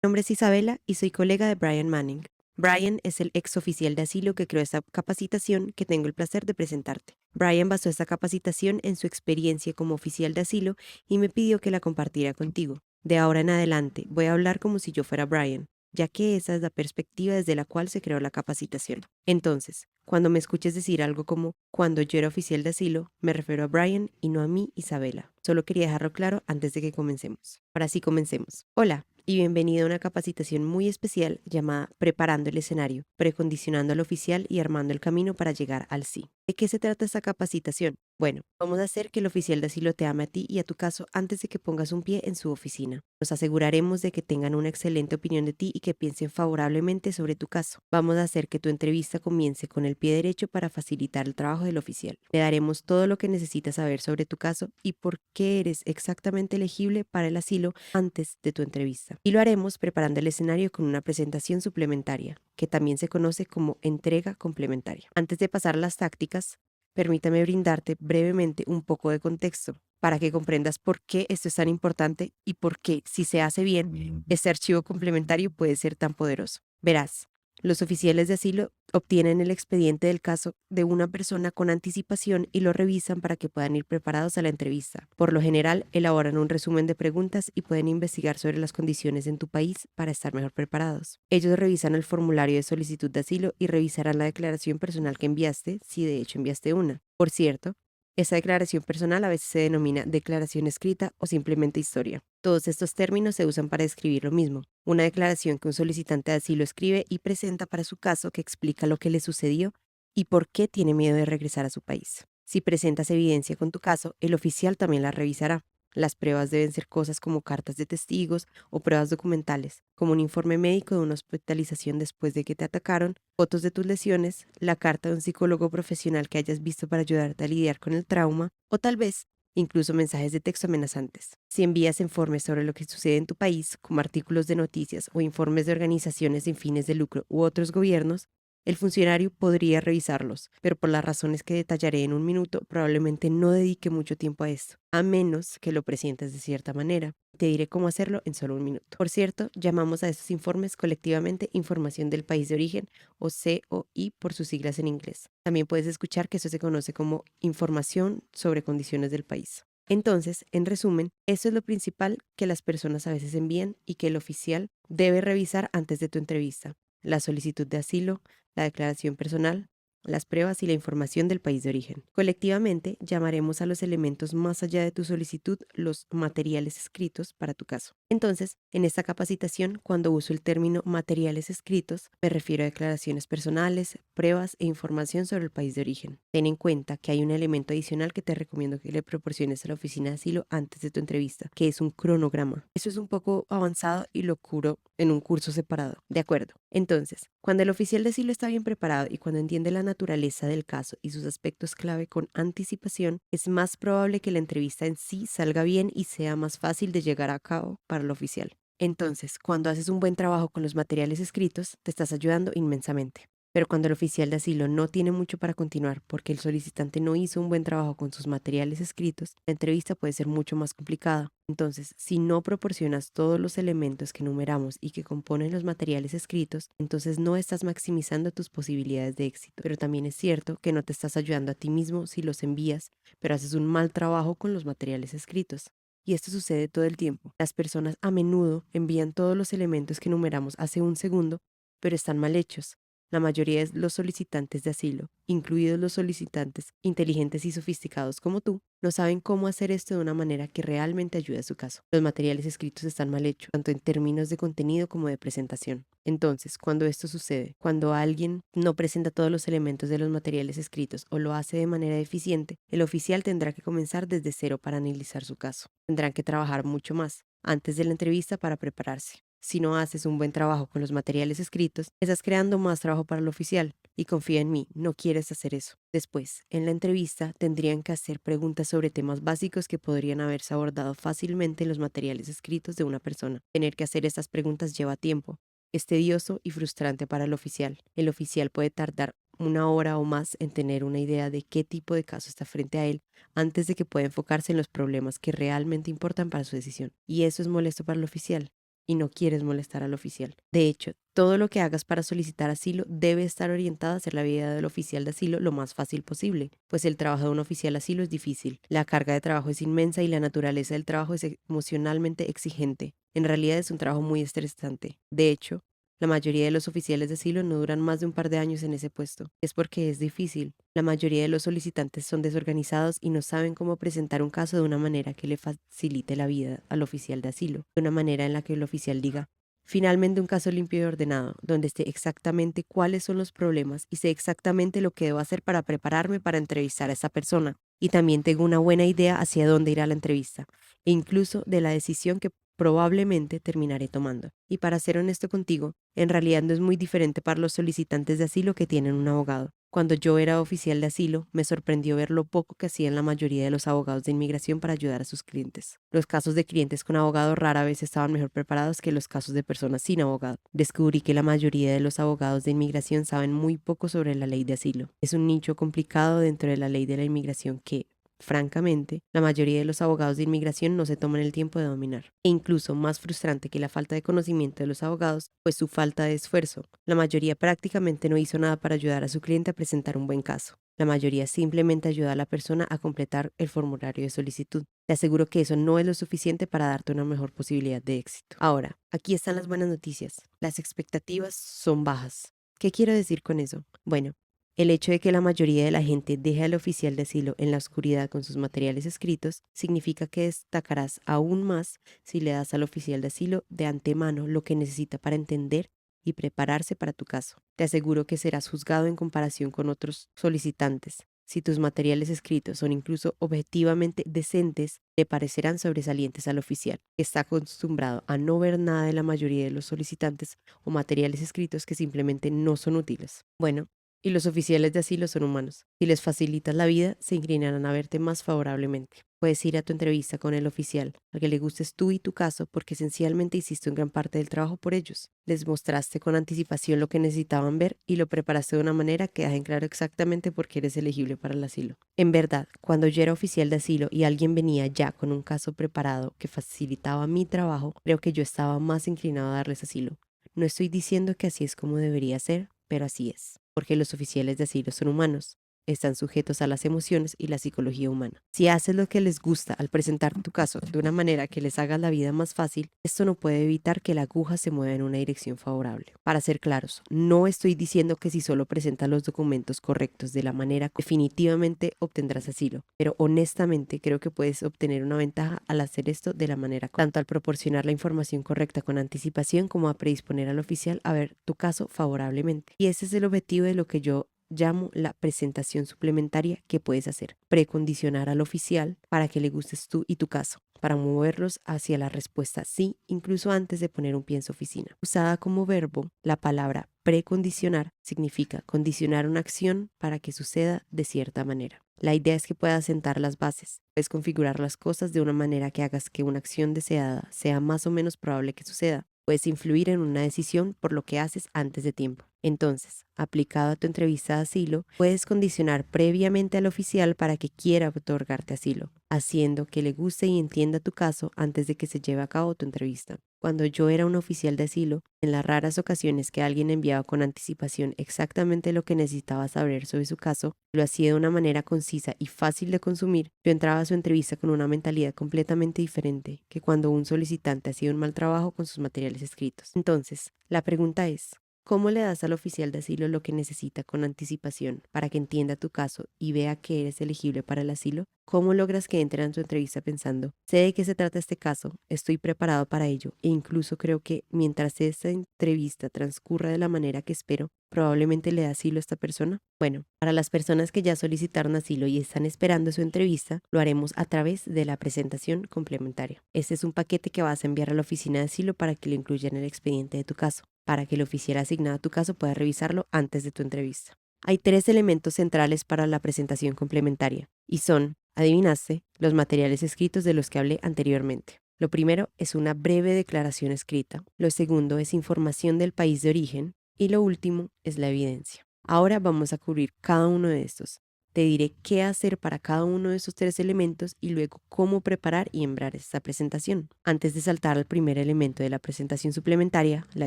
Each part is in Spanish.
Mi nombre es Isabela y soy colega de Brian Manning. Brian es el ex oficial de asilo que creó esta capacitación que tengo el placer de presentarte. Brian basó esta capacitación en su experiencia como oficial de asilo y me pidió que la compartiera contigo. De ahora en adelante voy a hablar como si yo fuera Brian, ya que esa es la perspectiva desde la cual se creó la capacitación. Entonces, cuando me escuches decir algo como cuando yo era oficial de asilo, me refiero a Brian y no a mí, Isabela. Solo quería dejarlo claro antes de que comencemos. Ahora sí, comencemos. Hola y bienvenido a una capacitación muy especial llamada Preparando el escenario, precondicionando al oficial y armando el camino para llegar al sí. ¿De qué se trata esta capacitación? Bueno, vamos a hacer que el oficial de asilo te ame a ti y a tu caso antes de que pongas un pie en su oficina. Nos aseguraremos de que tengan una excelente opinión de ti y que piensen favorablemente sobre tu caso. Vamos a hacer que tu entrevista comience con el pie derecho para facilitar el trabajo del oficial. Le daremos todo lo que necesitas saber sobre tu caso y por qué eres exactamente elegible para el asilo antes de tu entrevista. Y lo haremos preparando el escenario con una presentación suplementaria, que también se conoce como entrega complementaria. Antes de pasar a las tácticas, permítame brindarte brevemente un poco de contexto para que comprendas por qué esto es tan importante y por qué, si se hace bien, este archivo complementario puede ser tan poderoso. Verás, los oficiales de asilo obtienen el expediente del caso de una persona con anticipación y lo revisan para que puedan ir preparados a la entrevista. Por lo general, elaboran un resumen de preguntas y pueden investigar sobre las condiciones en tu país para estar mejor preparados. Ellos revisan el formulario de solicitud de asilo y revisarán la declaración personal que enviaste, si de hecho enviaste una. Por cierto, esta declaración personal a veces se denomina declaración escrita o simplemente historia. Todos estos términos se usan para describir lo mismo, una declaración que un solicitante de asilo escribe y presenta para su caso que explica lo que le sucedió y por qué tiene miedo de regresar a su país. Si presentas evidencia con tu caso, el oficial también la revisará. Las pruebas deben ser cosas como cartas de testigos o pruebas documentales, como un informe médico de una hospitalización después de que te atacaron, fotos de tus lesiones, la carta de un psicólogo profesional que hayas visto para ayudarte a lidiar con el trauma, o tal vez incluso mensajes de texto amenazantes. Si envías informes sobre lo que sucede en tu país, como artículos de noticias o informes de organizaciones sin fines de lucro u otros gobiernos, el funcionario podría revisarlos, pero por las razones que detallaré en un minuto, probablemente no dedique mucho tiempo a esto, a menos que lo presientas de cierta manera. Te diré cómo hacerlo en solo un minuto. Por cierto, llamamos a estos informes colectivamente Información del País de Origen o COI por sus siglas en inglés. También puedes escuchar que eso se conoce como Información sobre Condiciones del País. Entonces, en resumen, esto es lo principal que las personas a veces envían y que el oficial debe revisar antes de tu entrevista: la solicitud de asilo, la declaración personal, las pruebas y la información del país de origen. Colectivamente, llamaremos a los elementos más allá de tu solicitud los materiales escritos para tu caso. Entonces, en esta capacitación, cuando uso el término materiales escritos, me refiero a declaraciones personales, pruebas e información sobre el país de origen. Ten en cuenta que hay un elemento adicional que te recomiendo que le proporciones a la oficina de asilo antes de tu entrevista, que es un cronograma. Eso es un poco avanzado y lo cubro en un curso separado. ¿De acuerdo? Entonces, cuando el oficial de asilo está bien preparado y cuando entiende la naturaleza del caso y sus aspectos clave con anticipación, es más probable que la entrevista en sí salga bien y sea más fácil de llegar a cabo para el oficial. Entonces, cuando haces un buen trabajo con los materiales escritos, te estás ayudando inmensamente. Pero cuando el oficial de asilo no tiene mucho para continuar porque el solicitante no hizo un buen trabajo con sus materiales escritos, la entrevista puede ser mucho más complicada. Entonces, si no proporcionas todos los elementos que enumeramos y que componen los materiales escritos, entonces no estás maximizando tus posibilidades de éxito. Pero también es cierto que no te estás ayudando a ti mismo si los envías, pero haces un mal trabajo con los materiales escritos. Y esto sucede todo el tiempo. Las personas a menudo envían todos los elementos que enumeramos hace un segundo, pero están mal hechos. La mayoría de los solicitantes de asilo, incluidos los solicitantes inteligentes y sofisticados como tú, no saben cómo hacer esto de una manera que realmente ayude a su caso. Los materiales escritos están mal hechos, tanto en términos de contenido como de presentación. Entonces, cuando esto sucede, cuando alguien no presenta todos los elementos de los materiales escritos o lo hace de manera eficiente, el oficial tendrá que comenzar desde cero para analizar su caso. Tendrán que trabajar mucho más antes de la entrevista para prepararse. Si no haces un buen trabajo con los materiales escritos, estás creando más trabajo para el oficial. Y confía en mí, no quieres hacer eso. Después, en la entrevista, tendrían que hacer preguntas sobre temas básicos que podrían haberse abordado fácilmente en los materiales escritos de una persona. Tener que hacer estas preguntas lleva tiempo. Es tedioso y frustrante para el oficial. El oficial puede tardar una hora o más en tener una idea de qué tipo de caso está frente a él antes de que pueda enfocarse en los problemas que realmente importan para su decisión. Y eso es molesto para el oficial. y no quieres molestar al oficial. De hecho, todo lo que hagas para solicitar asilo debe estar orientado a hacer la vida del oficial de asilo lo más fácil posible, pues el trabajo de un oficial de asilo es difícil, la carga de trabajo es inmensa y la naturaleza del trabajo es emocionalmente exigente. En realidad es un trabajo muy estresante. De hecho, la mayoría de los oficiales de asilo no duran más de un par de años en ese puesto. Es porque es difícil. La mayoría de los solicitantes son desorganizados y no saben cómo presentar un caso de una manera que le facilite la vida al oficial de asilo, de una manera en la que el oficial diga: finalmente un caso limpio y ordenado, donde esté exactamente cuáles son los problemas y sé exactamente lo que debo hacer para prepararme para entrevistar a esa persona. Y también tengo una buena idea hacia dónde irá la entrevista, e incluso de la decisión que probablemente terminaré tomando. Y para ser honesto contigo, en realidad no es muy diferente para los solicitantes de asilo que tienen un abogado. Cuando yo era oficial de asilo, me sorprendió ver lo poco que hacían la mayoría de los abogados de inmigración para ayudar a sus clientes. Los casos de clientes con abogado rara vez estaban mejor preparados que los casos de personas sin abogado. Descubrí que la mayoría de los abogados de inmigración saben muy poco sobre la ley de asilo. Es un nicho complicado dentro de la ley de la inmigración que, francamente, la mayoría de los abogados de inmigración no se toman el tiempo de dominar. E incluso más frustrante que la falta de conocimiento de los abogados, pues su falta de esfuerzo. La mayoría prácticamente no hizo nada para ayudar a su cliente a presentar un buen caso. La mayoría simplemente ayuda a la persona a completar el formulario de solicitud. Te aseguro que eso no es lo suficiente para darte una mejor posibilidad de éxito. Ahora, aquí están las buenas noticias. Las expectativas son bajas. ¿Qué quiero decir con eso? Bueno, el hecho de que la mayoría de la gente deje al oficial de asilo en la oscuridad con sus materiales escritos significa que destacarás aún más si le das al oficial de asilo de antemano lo que necesita para entender y prepararse para tu caso. Te aseguro que serás juzgado en comparación con otros solicitantes. Si tus materiales escritos son incluso objetivamente decentes, te parecerán sobresalientes al oficial, que está acostumbrado a no ver nada de la mayoría de los solicitantes o materiales escritos que simplemente no son útiles. Bueno, y los oficiales de asilo son humanos. Si les facilitas la vida, se inclinarán a verte más favorablemente. Puedes ir a tu entrevista con el oficial, al que le gustes tú y tu caso, porque esencialmente hiciste una gran parte del trabajo por ellos. Les mostraste con anticipación lo que necesitaban ver y lo preparaste de una manera que dejen claro exactamente por qué eres elegible para el asilo. En verdad, cuando yo era oficial de asilo y alguien venía ya con un caso preparado que facilitaba mi trabajo, creo que yo estaba más inclinado a darles asilo. No estoy diciendo que así es como debería ser, pero así es, porque los oficiales de asilo son humanos, están sujetos a las emociones y la psicología humana. Si haces lo que les gusta al presentar tu caso de una manera que les haga la vida más fácil, esto no puede evitar que la aguja se mueva en una dirección favorable. Para ser claros, no estoy diciendo que si solo presentas los documentos correctos de la manera, definitivamente obtendrás asilo, pero honestamente creo que puedes obtener una ventaja al hacer esto de la manera correcta, tanto al proporcionar la información correcta con anticipación como a predisponer al oficial a ver tu caso favorablemente. Y ese es el objetivo de lo que yo llamo la presentación suplementaria que puedes hacer. Precondicionar al oficial para que le gustes tú y tu caso, para moverlos hacia la respuesta sí, incluso antes de poner un pie en su oficina. Usada como verbo, la palabra precondicionar significa condicionar una acción para que suceda de cierta manera. La idea es que puedas sentar las bases. Puedes configurar las cosas de una manera que hagas que una acción deseada sea más o menos probable que suceda. Puedes influir en una decisión por lo que haces antes de tiempo. Entonces, aplicado a tu entrevista de asilo, puedes condicionar previamente al oficial para que quiera otorgarte asilo, haciendo que le guste y entienda tu caso antes de que se lleve a cabo tu entrevista. Cuando yo era un oficial de asilo, en las raras ocasiones que alguien enviaba con anticipación exactamente lo que necesitaba saber sobre su caso, lo hacía de una manera concisa y fácil de consumir, yo entraba a su entrevista con una mentalidad completamente diferente que cuando un solicitante hacía un mal trabajo con sus materiales escritos. Entonces, la pregunta es: ¿cómo le das al oficial de asilo lo que necesita con anticipación para que entienda tu caso y vea que eres elegible para el asilo? ¿Cómo logras que entren en tu entrevista pensando: sé de qué se trata este caso, estoy preparado para ello e incluso creo que mientras esta entrevista transcurra de la manera que espero, probablemente le da asilo a esta persona? Bueno, para las personas que ya solicitaron asilo y están esperando su entrevista, lo haremos a través de la presentación complementaria. Este es un paquete que vas a enviar a la oficina de asilo para que lo incluya en el expediente de tu caso, para que el oficial asignado a tu caso pueda revisarlo antes de tu entrevista. Hay 3 elementos centrales para la presentación complementaria y son, adivinaste, los materiales escritos de los que hablé anteriormente. Lo primero es una breve declaración escrita, lo segundo es información del país de origen y lo último es la evidencia. Ahora vamos a cubrir cada uno de estos. Te diré qué hacer para cada uno de esos tres elementos y luego cómo preparar y enviar esta presentación. Antes de saltar al primer elemento de la presentación suplementaria, la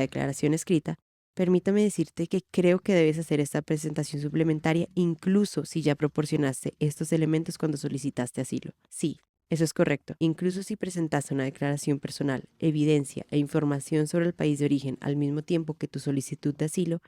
declaración escrita, permítame decirte que creo que debes hacer esta presentación suplementaria incluso si ya proporcionaste estos elementos cuando solicitaste asilo. Sí, eso es correcto. Incluso si presentaste una declaración personal, evidencia e información sobre el país de origen al mismo tiempo que tu solicitud de asilo,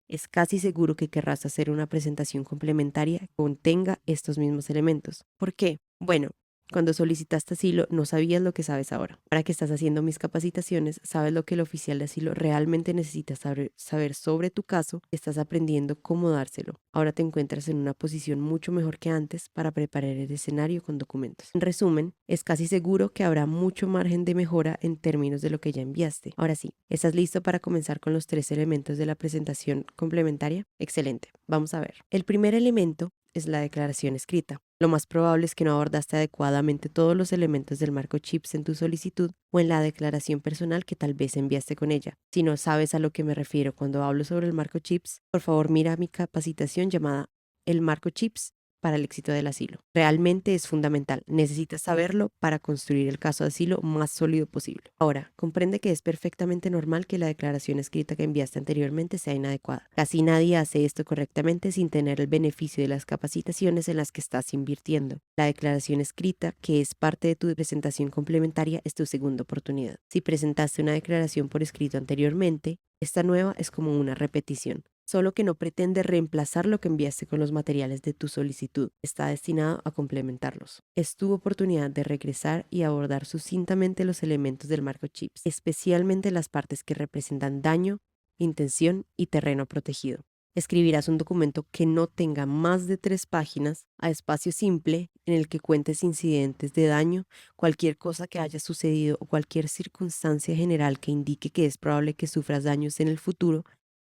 es casi seguro que querrás hacer una presentación complementaria que contenga estos mismos elementos. ¿Por qué? Bueno, cuando solicitaste asilo no sabías lo que sabes ahora. Ahora que estás haciendo mis capacitaciones, sabes lo que el oficial de asilo realmente necesita saber sobre tu caso, estás aprendiendo cómo dárselo. Ahora te encuentras en una posición mucho mejor que antes para preparar el escenario con documentos. En resumen, es casi seguro que habrá mucho margen de mejora en términos de lo que ya enviaste. Ahora sí, ¿estás listo para comenzar con los tres elementos de la presentación complementaria? Excelente, vamos a ver. El primer elemento es la declaración escrita. Lo más probable es que no abordaste adecuadamente todos los elementos del marco CHIPS en tu solicitud o en la declaración personal que tal vez enviaste con ella. Si no sabes a lo que me refiero cuando hablo sobre el marco CHIPS, por favor mira mi capacitación llamada El marco CHIPS para el éxito del asilo. Realmente es fundamental. Necesitas saberlo para construir el caso de asilo más sólido posible. Ahora, comprende que es perfectamente normal que la declaración escrita que enviaste anteriormente sea inadecuada. Casi nadie hace esto correctamente sin tener el beneficio de las capacitaciones en las que estás invirtiendo. La declaración escrita, que es parte de tu presentación complementaria, es tu segunda oportunidad. Si presentaste una declaración por escrito anteriormente, esta nueva es como una repetición, solo que no pretende reemplazar lo que enviaste con los materiales de tu solicitud. Está destinado a complementarlos. Es tu oportunidad de regresar y abordar sucintamente los elementos del marco CHIPS, especialmente las partes que representan daño, intención y terreno protegido. Escribirás un documento que no tenga más de 3 páginas a espacio simple en el que cuentes incidentes de daño, cualquier cosa que haya sucedido o cualquier circunstancia general que indique que es probable que sufras daños en el futuro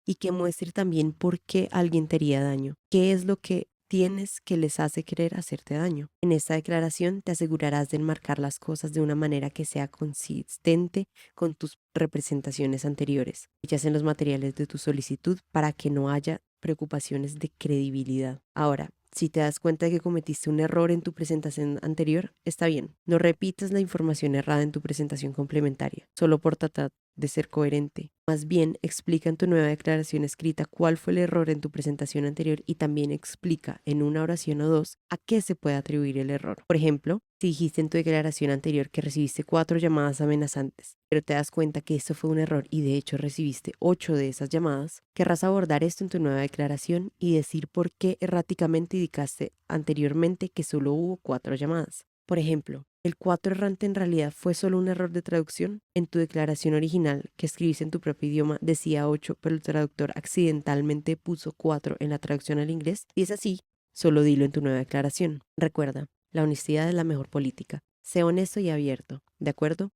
y que muestre también por qué alguien te haría daño, qué es lo que tienes que les hace querer hacerte daño. En esta declaración te asegurarás de enmarcar las cosas de una manera que sea consistente con tus representaciones anteriores, hechas en los materiales de tu solicitud para que no haya preocupaciones de credibilidad. Ahora, si te das cuenta de que cometiste un error en tu presentación anterior, está bien. No repitas la información errada en tu presentación complementaria, solo por tratar de ser coherente. Más bien, explica en tu nueva declaración escrita cuál fue el error en tu presentación anterior y también explica en una oración o dos a qué se puede atribuir el error. Por ejemplo, si dijiste en tu declaración anterior que recibiste 4 llamadas amenazantes, pero te das cuenta que esto fue un error y de hecho recibiste 8 de esas llamadas, querrás abordar esto en tu nueva declaración y decir por qué erráticamente indicaste anteriormente que solo hubo 4 llamadas. Por ejemplo, ¿el 4 errante en realidad fue solo un error de traducción? En tu declaración original, que escribiste en tu propio idioma, decía 8, pero el traductor accidentalmente puso 4 en la traducción al inglés. Y es así, solo dilo en tu nueva declaración. Recuerda, la honestidad es la mejor política. Sé honesto y abierto, ¿de acuerdo?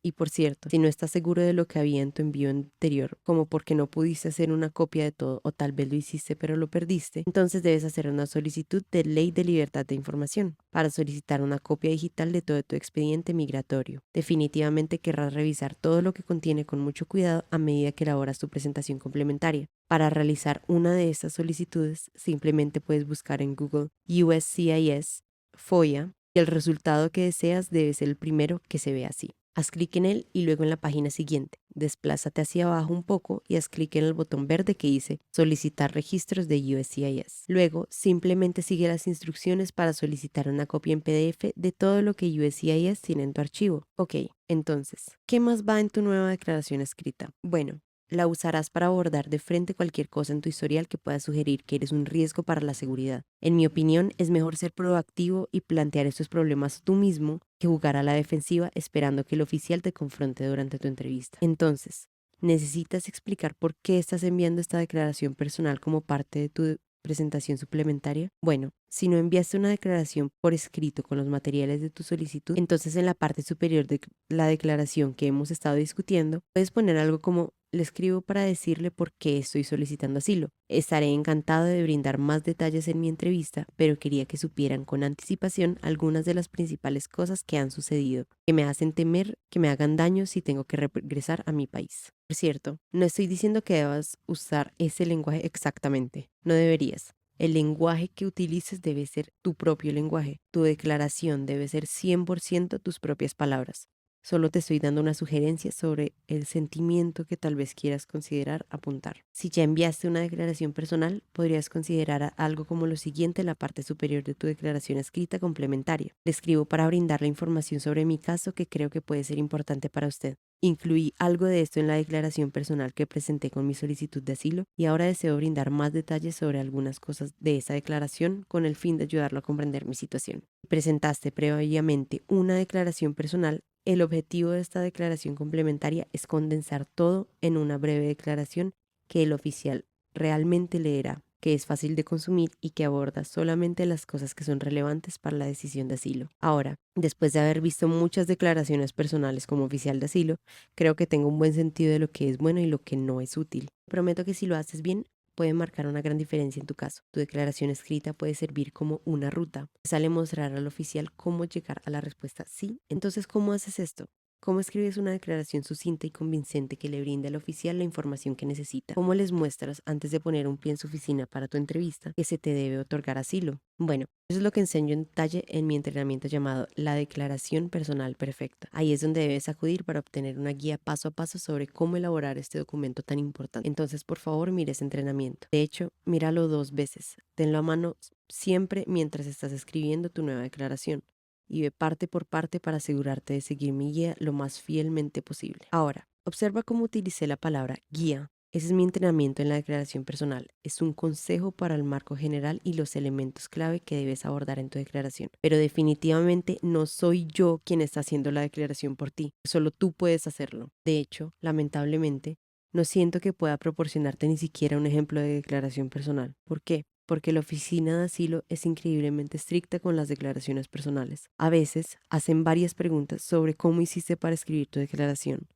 Y por cierto, si no estás seguro de lo que había en tu envío anterior, como porque no pudiste hacer una copia de todo o tal vez lo hiciste pero lo perdiste, entonces debes hacer una solicitud de ley de libertad de información para solicitar una copia digital de todo tu expediente migratorio. Definitivamente querrás revisar todo lo que contiene con mucho cuidado a medida que elaboras tu presentación complementaria. Para realizar una de estas solicitudes, simplemente puedes buscar en Google USCIS, FOIA, y el resultado que deseas debe ser el primero que se ve así. Haz clic en él y luego en la página siguiente. Desplázate hacia abajo un poco y haz clic en el botón verde que dice Solicitar registros de USCIS. Luego, simplemente sigue las instrucciones para solicitar una copia en PDF de todo lo que USCIS tiene en tu archivo. Ok, entonces, ¿qué más va en tu nueva declaración escrita? Bueno, la usarás para abordar de frente cualquier cosa en tu historial que pueda sugerir que eres un riesgo para la seguridad. En mi opinión, es mejor ser proactivo y plantear estos problemas tú mismo que jugar a la defensiva esperando que el oficial te confronte durante tu entrevista. Entonces, necesitas explicar por qué estás enviando esta declaración personal como parte de tu presentación suplementaria. Bueno, si no enviaste una declaración por escrito con los materiales de tu solicitud, entonces en la parte superior de la declaración que hemos estado discutiendo, puedes poner algo como le escribo para decirle por qué estoy solicitando asilo. Estaré encantado de brindar más detalles en mi entrevista, pero quería que supieran con anticipación algunas de las principales cosas que han sucedido, que me hacen temer que me hagan daño si tengo que regresar a mi país. Por cierto, no estoy diciendo que debas usar ese lenguaje exactamente, no deberías. El lenguaje que utilices debe ser tu propio lenguaje. Tu declaración debe ser 100% tus propias palabras. Solo te estoy dando una sugerencia sobre el sentimiento que tal vez quieras considerar apuntar. Si ya enviaste una declaración personal, podrías considerar algo como lo siguiente en la parte superior de tu declaración escrita complementaria. Le escribo para brindar la información sobre mi caso que creo que puede ser importante para usted. Incluí algo de esto en la declaración personal que presenté con mi solicitud de asilo y ahora deseo brindar más detalles sobre algunas cosas de esa declaración con el fin de ayudarlo a comprender mi situación. Presentaste previamente una declaración personal. El objetivo de esta declaración complementaria es condensar todo en una breve declaración que el oficial realmente leerá, que es fácil de consumir y que aborda solamente las cosas que son relevantes para la decisión de asilo. Ahora, después de haber visto muchas declaraciones personales como oficial de asilo, creo que tengo un buen sentido de lo que es bueno y lo que no es útil. Prometo que si lo haces bien, puede marcar una gran diferencia en tu caso. Tu declaración escrita puede servir como una ruta. Sale mostrar al oficial cómo llegar a la respuesta sí. Entonces, ¿cómo haces esto? ¿Cómo escribes una declaración sucinta y convincente que le brinde al oficial la información que necesita? ¿Cómo les muestras antes de poner un pie en su oficina para tu entrevista que se te debe otorgar asilo? Bueno, eso es lo que enseño en detalle en mi entrenamiento llamado la declaración personal perfecta. Ahí es donde debes acudir para obtener una guía paso a paso sobre cómo elaborar este documento tan importante. Entonces, por favor, mire ese entrenamiento. De hecho, míralo 2 veces. Tenlo a mano siempre mientras estás escribiendo tu nueva declaración y ve parte por parte para asegurarte de seguir mi guía lo más fielmente posible. Ahora, observa cómo utilicé la palabra guía. Ese es mi entrenamiento en la declaración personal. Es un consejo para el marco general y los elementos clave que debes abordar en tu declaración. Pero definitivamente no soy yo quien está haciendo la declaración por ti. Solo tú puedes hacerlo. De hecho, lamentablemente, no siento que pueda proporcionarte ni siquiera un ejemplo de declaración personal. ¿Por qué? Porque la oficina de asilo es increíblemente estricta con las declaraciones personales. A veces hacen varias preguntas sobre cómo hiciste para escribir tu declaración.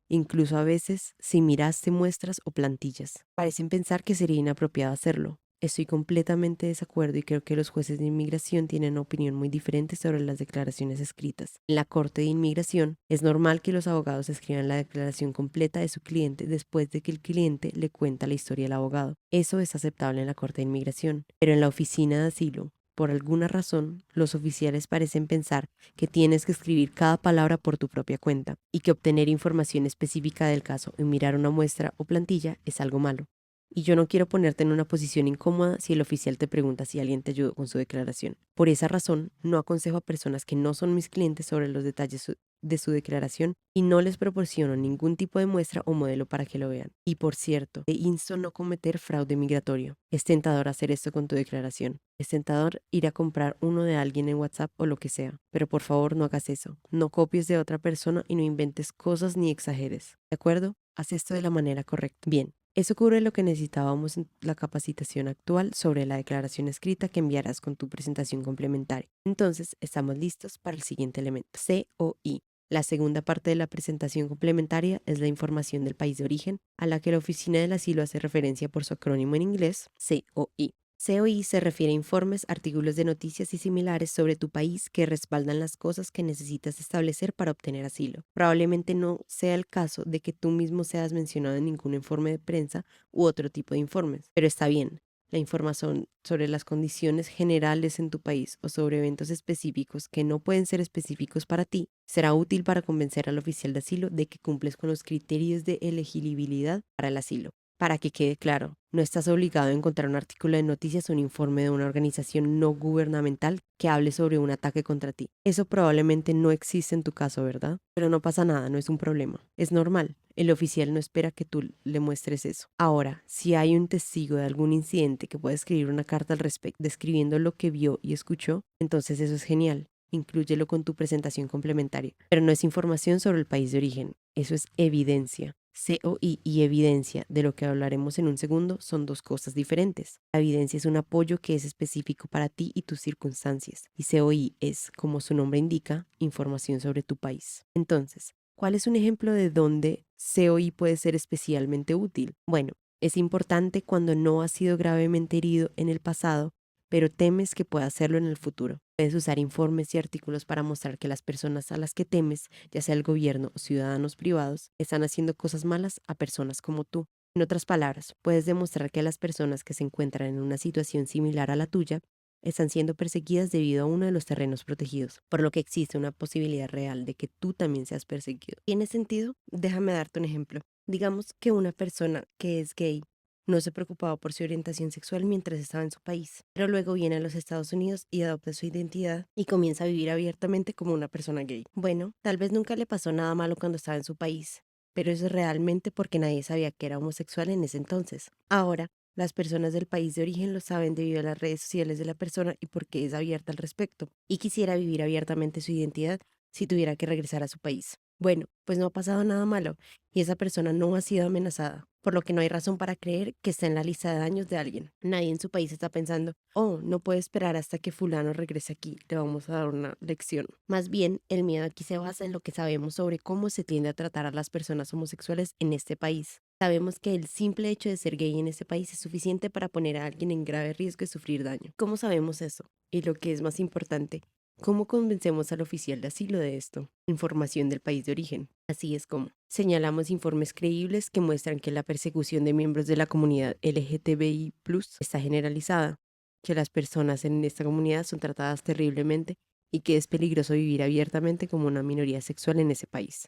Incluso a veces, si miraste muestras o plantillas, parecen pensar que sería inapropiado hacerlo. Estoy completamente de desacuerdo y creo que los jueces de inmigración tienen una opinión muy diferente sobre las declaraciones escritas. En la Corte de Inmigración es normal que los abogados escriban la declaración completa de su cliente después de que el cliente le cuenta la historia al abogado. Eso es aceptable en la Corte de Inmigración, pero en la oficina de asilo, por alguna razón, los oficiales parecen pensar que tienes que escribir cada palabra por tu propia cuenta y que obtener información específica del caso y mirar una muestra o plantilla es algo malo. Y yo no quiero ponerte en una posición incómoda si el oficial te pregunta si alguien te ayudó con su declaración. Por esa razón, no aconsejo a personas que no son mis clientes sobre los detalles de su declaración y no les proporciono ningún tipo de muestra o modelo para que lo vean. Y por cierto, te insto a no cometer fraude migratorio. Es tentador hacer esto con tu declaración. Es tentador ir a comprar uno de alguien en WhatsApp o lo que sea. Pero por favor no hagas eso. No copies de otra persona y no inventes cosas ni exageres. ¿De acuerdo? Haz esto de la manera correcta. Bien. Eso cubre lo que necesitábamos en la capacitación actual sobre la declaración escrita que enviarás con tu presentación complementaria. Entonces, estamos listos para el siguiente elemento, COI. La segunda parte de la presentación complementaria es la información del país de origen, a la que la Oficina del Asilo hace referencia por su acrónimo en inglés, COI. COI se refiere a informes, artículos de noticias y similares sobre tu país que respaldan las cosas que necesitas establecer para obtener asilo. Probablemente no sea el caso de que tú mismo seas mencionado en ningún informe de prensa u otro tipo de informes, pero está bien. La información sobre las condiciones generales en tu país o sobre eventos específicos que no pueden ser específicos para ti será útil para convencer al oficial de asilo de que cumples con los criterios de elegibilidad para el asilo. Para que quede claro, no estás obligado a encontrar un artículo de noticias o un informe de una organización no gubernamental que hable sobre un ataque contra ti. Eso probablemente no existe en tu caso, ¿verdad? Pero no pasa nada, no es un problema. Es normal. El oficial no espera que tú le muestres eso. Ahora, si hay un testigo de algún incidente que pueda escribir una carta al respecto describiendo lo que vio y escuchó, entonces eso es genial. Inclúyelo con tu presentación complementaria. Pero no es información sobre el país de origen, eso es evidencia. COI y evidencia, de lo que hablaremos en un segundo, son dos cosas diferentes. La evidencia es un apoyo que es específico para ti y tus circunstancias, y COI es, como su nombre indica, información sobre tu país. Entonces, ¿cuál es un ejemplo de dónde COI puede ser especialmente útil? Bueno, es importante cuando no has sido gravemente herido en el pasado, pero temes que pueda hacerlo en el futuro. Puedes usar informes y artículos para mostrar que las personas a las que temes, ya sea el gobierno o ciudadanos privados, están haciendo cosas malas a personas como tú. En otras palabras, puedes demostrar que las personas que se encuentran en una situación similar a la tuya están siendo perseguidas debido a uno de los terrenos protegidos, por lo que existe una posibilidad real de que tú también seas perseguido. ¿Tiene sentido? Déjame darte un ejemplo. Digamos que una persona que es gay no se preocupaba por su orientación sexual mientras estaba en su país, pero luego viene a los Estados Unidos y adopta su identidad y comienza a vivir abiertamente como una persona gay. Bueno, tal vez nunca le pasó nada malo cuando estaba en su país, pero eso es realmente porque nadie sabía que era homosexual en ese entonces. Ahora, las personas del país de origen lo saben debido a las redes sociales de la persona y porque es abierta al respecto, y quisiera vivir abiertamente su identidad si tuviera que regresar a su país. Bueno, pues no ha pasado nada malo y esa persona no ha sido amenazada, por lo que no hay razón para creer que está en la lista de daños de alguien. Nadie en su país está pensando, oh, no puede esperar hasta que fulano regrese aquí, le vamos a dar una lección. Más bien, el miedo aquí se basa en lo que sabemos sobre cómo se tiende a tratar a las personas homosexuales en este país. Sabemos que el simple hecho de ser gay en este país es suficiente para poner a alguien en grave riesgo de sufrir daño. ¿Cómo sabemos eso? Y lo que es más importante, ¿cómo convencemos al oficial de asilo de esto? Información del país de origen. Así es como señalamos informes creíbles que muestran que la persecución de miembros de la comunidad LGTBI+ está generalizada, que las personas en esta comunidad son tratadas terriblemente y que es peligroso vivir abiertamente como una minoría sexual en ese país.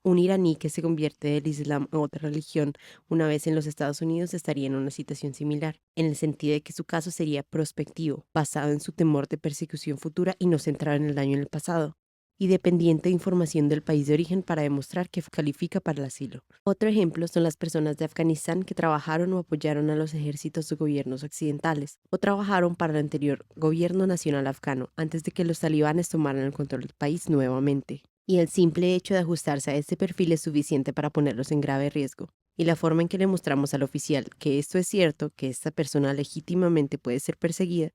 Un iraní que se convierte del Islam a otra religión una vez en los Estados Unidos estaría en una situación similar, en el sentido de que su caso sería prospectivo, basado en su temor de persecución futura y no centrado en el daño en el pasado, y dependiente de información del país de origen para demostrar que califica para el asilo. Otro ejemplo son las personas de Afganistán que trabajaron o apoyaron a los ejércitos de gobiernos occidentales, o trabajaron para el anterior gobierno nacional afgano antes de que los talibanes tomaran el control del país nuevamente. Y el simple hecho de ajustarse a este perfil es suficiente para ponerlos en grave riesgo. Y la forma en que le mostramos al oficial que esto es cierto, que esta persona legítimamente puede ser perseguida,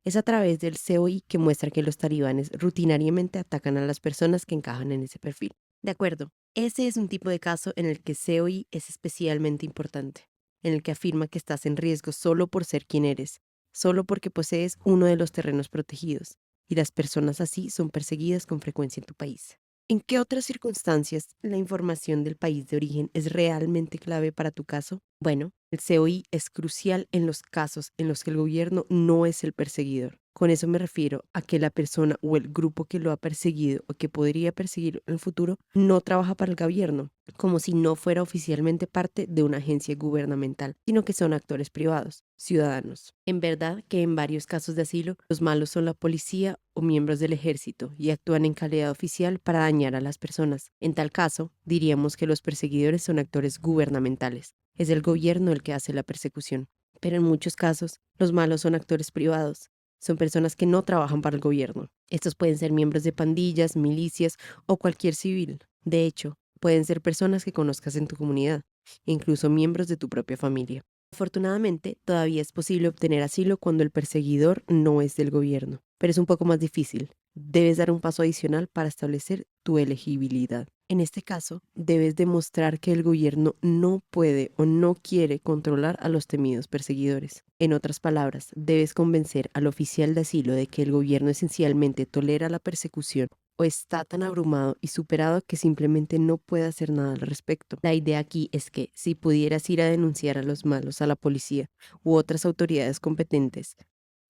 es a través del COI que muestra que los talibanes rutinariamente atacan a las personas que encajan en ese perfil. De acuerdo, ese es un tipo de caso en el que COI es especialmente importante, en el que afirma que estás en riesgo solo por ser quien eres, solo porque posees uno de los terrenos protegidos, y las personas así son perseguidas con frecuencia en tu país. ¿En qué otras circunstancias la información del país de origen es realmente clave para tu caso? Bueno, el COI es crucial en los casos en los que el gobierno no es el perseguidor. Con eso me refiero a que la persona o el grupo que lo ha perseguido o que podría perseguir en el futuro no trabaja para el gobierno, como si no fuera oficialmente parte de una agencia gubernamental, sino que son actores privados, ciudadanos. En verdad que en varios casos de asilo, los malos son la policía o miembros del ejército y actúan en calidad oficial para dañar a las personas. En tal caso, diríamos que los perseguidores son actores gubernamentales. Es el gobierno el que hace la persecución. Pero en muchos casos, los malos son actores privados. Son personas que no trabajan para el gobierno. Estos pueden ser miembros de pandillas, milicias o cualquier civil. De hecho, pueden ser personas que conozcas en tu comunidad, incluso miembros de tu propia familia. Afortunadamente, todavía es posible obtener asilo cuando el perseguidor no es del gobierno, pero es un poco más difícil. Debes dar un paso adicional para establecer tu elegibilidad. En este caso, debes demostrar que el gobierno no puede o no quiere controlar a los temidos perseguidores. En otras palabras, debes convencer al oficial de asilo de que el gobierno esencialmente tolera la persecución o está tan abrumado y superado que simplemente no puede hacer nada al respecto. La idea aquí es que si pudieras ir a denunciar a los malos a la policía u otras autoridades competentes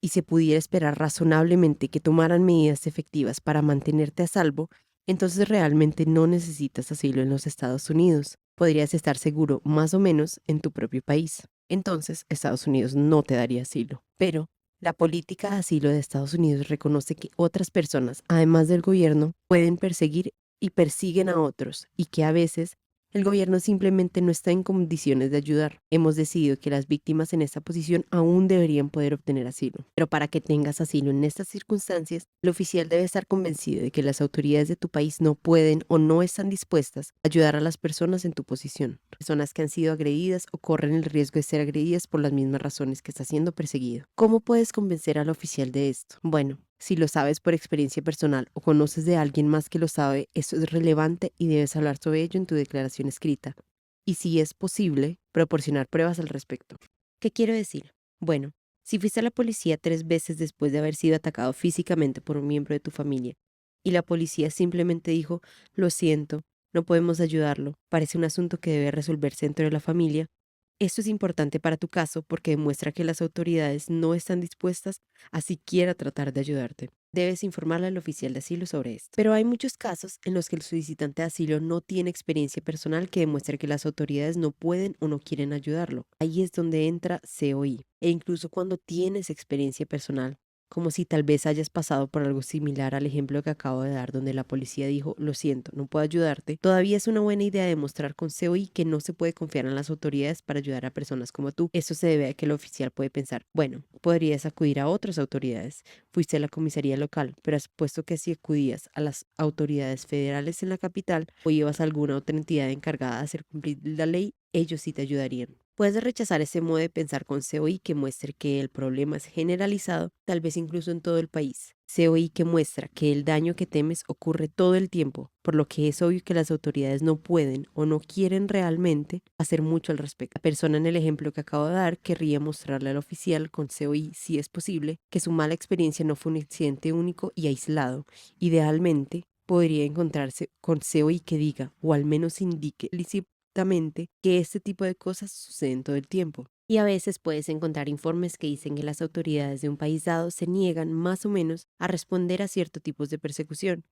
y se pudiera esperar razonablemente que tomaran medidas efectivas para mantenerte a salvo, entonces realmente no necesitas asilo en los Estados Unidos. Podrías estar seguro más o menos en tu propio país. Entonces, Estados Unidos no te daría asilo. Pero la política de asilo de Estados Unidos reconoce que otras personas, además del gobierno, pueden perseguir y persiguen a otros, y que a veces el gobierno simplemente no está en condiciones de ayudar. Hemos decidido que las víctimas en esta posición aún deberían poder obtener asilo. Pero para que tengas asilo en estas circunstancias, el oficial debe estar convencido de que las autoridades de tu país no pueden o no están dispuestas a ayudar a las personas en tu posición. Personas que han sido agredidas o corren el riesgo de ser agredidas por las mismas razones que está siendo perseguido. ¿Cómo puedes convencer al oficial de esto? Bueno, si lo sabes por experiencia personal o conoces de alguien más que lo sabe, eso es relevante y debes hablar sobre ello en tu declaración escrita. Y si es posible, proporcionar pruebas al respecto. ¿Qué quiero decir? Bueno, si fuiste a la policía 3 veces después de haber sido atacado físicamente por un miembro de tu familia y la policía simplemente dijo, lo siento, no podemos ayudarlo, parece un asunto que debe resolverse dentro de la familia, Esto es importante para tu caso porque demuestra que las autoridades no están dispuestas a siquiera tratar de ayudarte. Debes informarle al oficial de asilo sobre esto. Pero hay muchos casos en los que el solicitante de asilo no tiene experiencia personal que demuestre que las autoridades no pueden o no quieren ayudarlo. Ahí es donde entra COI. E incluso cuando tienes experiencia personal, como si tal vez hayas pasado por algo similar al ejemplo que acabo de dar, donde la policía dijo, lo siento, no puedo ayudarte, todavía es una buena idea demostrar con COI que no se puede confiar en las autoridades para ayudar a personas como tú. Eso se debe a que el oficial puede pensar, bueno, podrías acudir a otras autoridades. Fuiste a la comisaría local, pero has puesto que si acudías a las autoridades federales en la capital o ibas a alguna otra entidad encargada de hacer cumplir la ley, ellos sí te ayudarían. Puedes rechazar ese modo de pensar con COI que muestre que el problema es generalizado, tal vez incluso en todo el país. COI que muestra que el daño que temes ocurre todo el tiempo, por lo que es obvio que las autoridades no pueden o no quieren realmente hacer mucho al respecto. La persona en el ejemplo que acabo de dar querría mostrarle al oficial con COI, si es posible, que su mala experiencia no fue un accidente único y aislado. Idealmente, podría encontrarse con COI que diga, o al menos indique que este tipo de cosas suceden todo el tiempo. Y a veces puedes encontrar informes que dicen que las autoridades de un país dado se niegan más o menos a responder a ciertos tipos de persecución,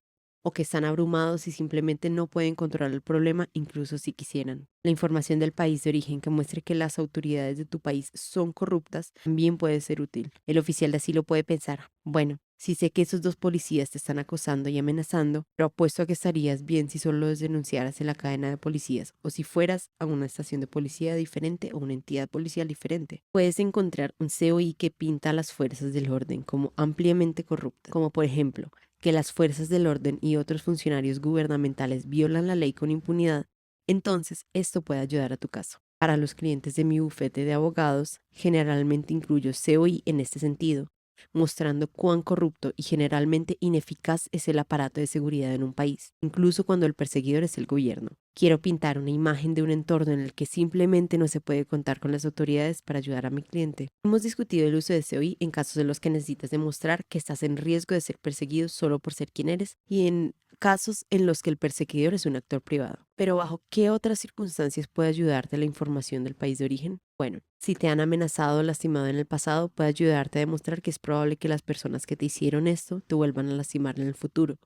o que están abrumados y simplemente no pueden controlar el problema incluso si quisieran. La información del país de origen que muestre que las autoridades de tu país son corruptas también puede ser útil. El oficial de asilo puede pensar, bueno, si sé que esos dos policías te están acosando y amenazando, pero apuesto a que estarías bien si solo los denunciaras en la cadena de policías o si fueras a una estación de policía diferente o una entidad policial diferente. Puedes encontrar un COI que pinta a las fuerzas del orden como ampliamente corruptas, como por ejemplo, que las fuerzas del orden y otros funcionarios gubernamentales violan la ley con impunidad. Entonces, esto puede ayudar a tu caso. Para los clientes de mi bufete de abogados, generalmente incluyo COI en este sentido, mostrando cuán corrupto y generalmente ineficaz es el aparato de seguridad en un país, incluso cuando el perseguidor es el gobierno. Quiero pintar una imagen de un entorno en el que simplemente no se puede contar con las autoridades para ayudar a mi cliente. Hemos discutido el uso de COI en casos en los que necesitas demostrar que estás en riesgo de ser perseguido solo por ser quien eres y en casos en los que el perseguidor es un actor privado. Pero ¿bajo qué otras circunstancias puede ayudarte la información del país de origen? Bueno, si te han amenazado o lastimado en el pasado, puede ayudarte a demostrar que es probable que las personas que te hicieron esto te vuelvan a lastimar en el futuro,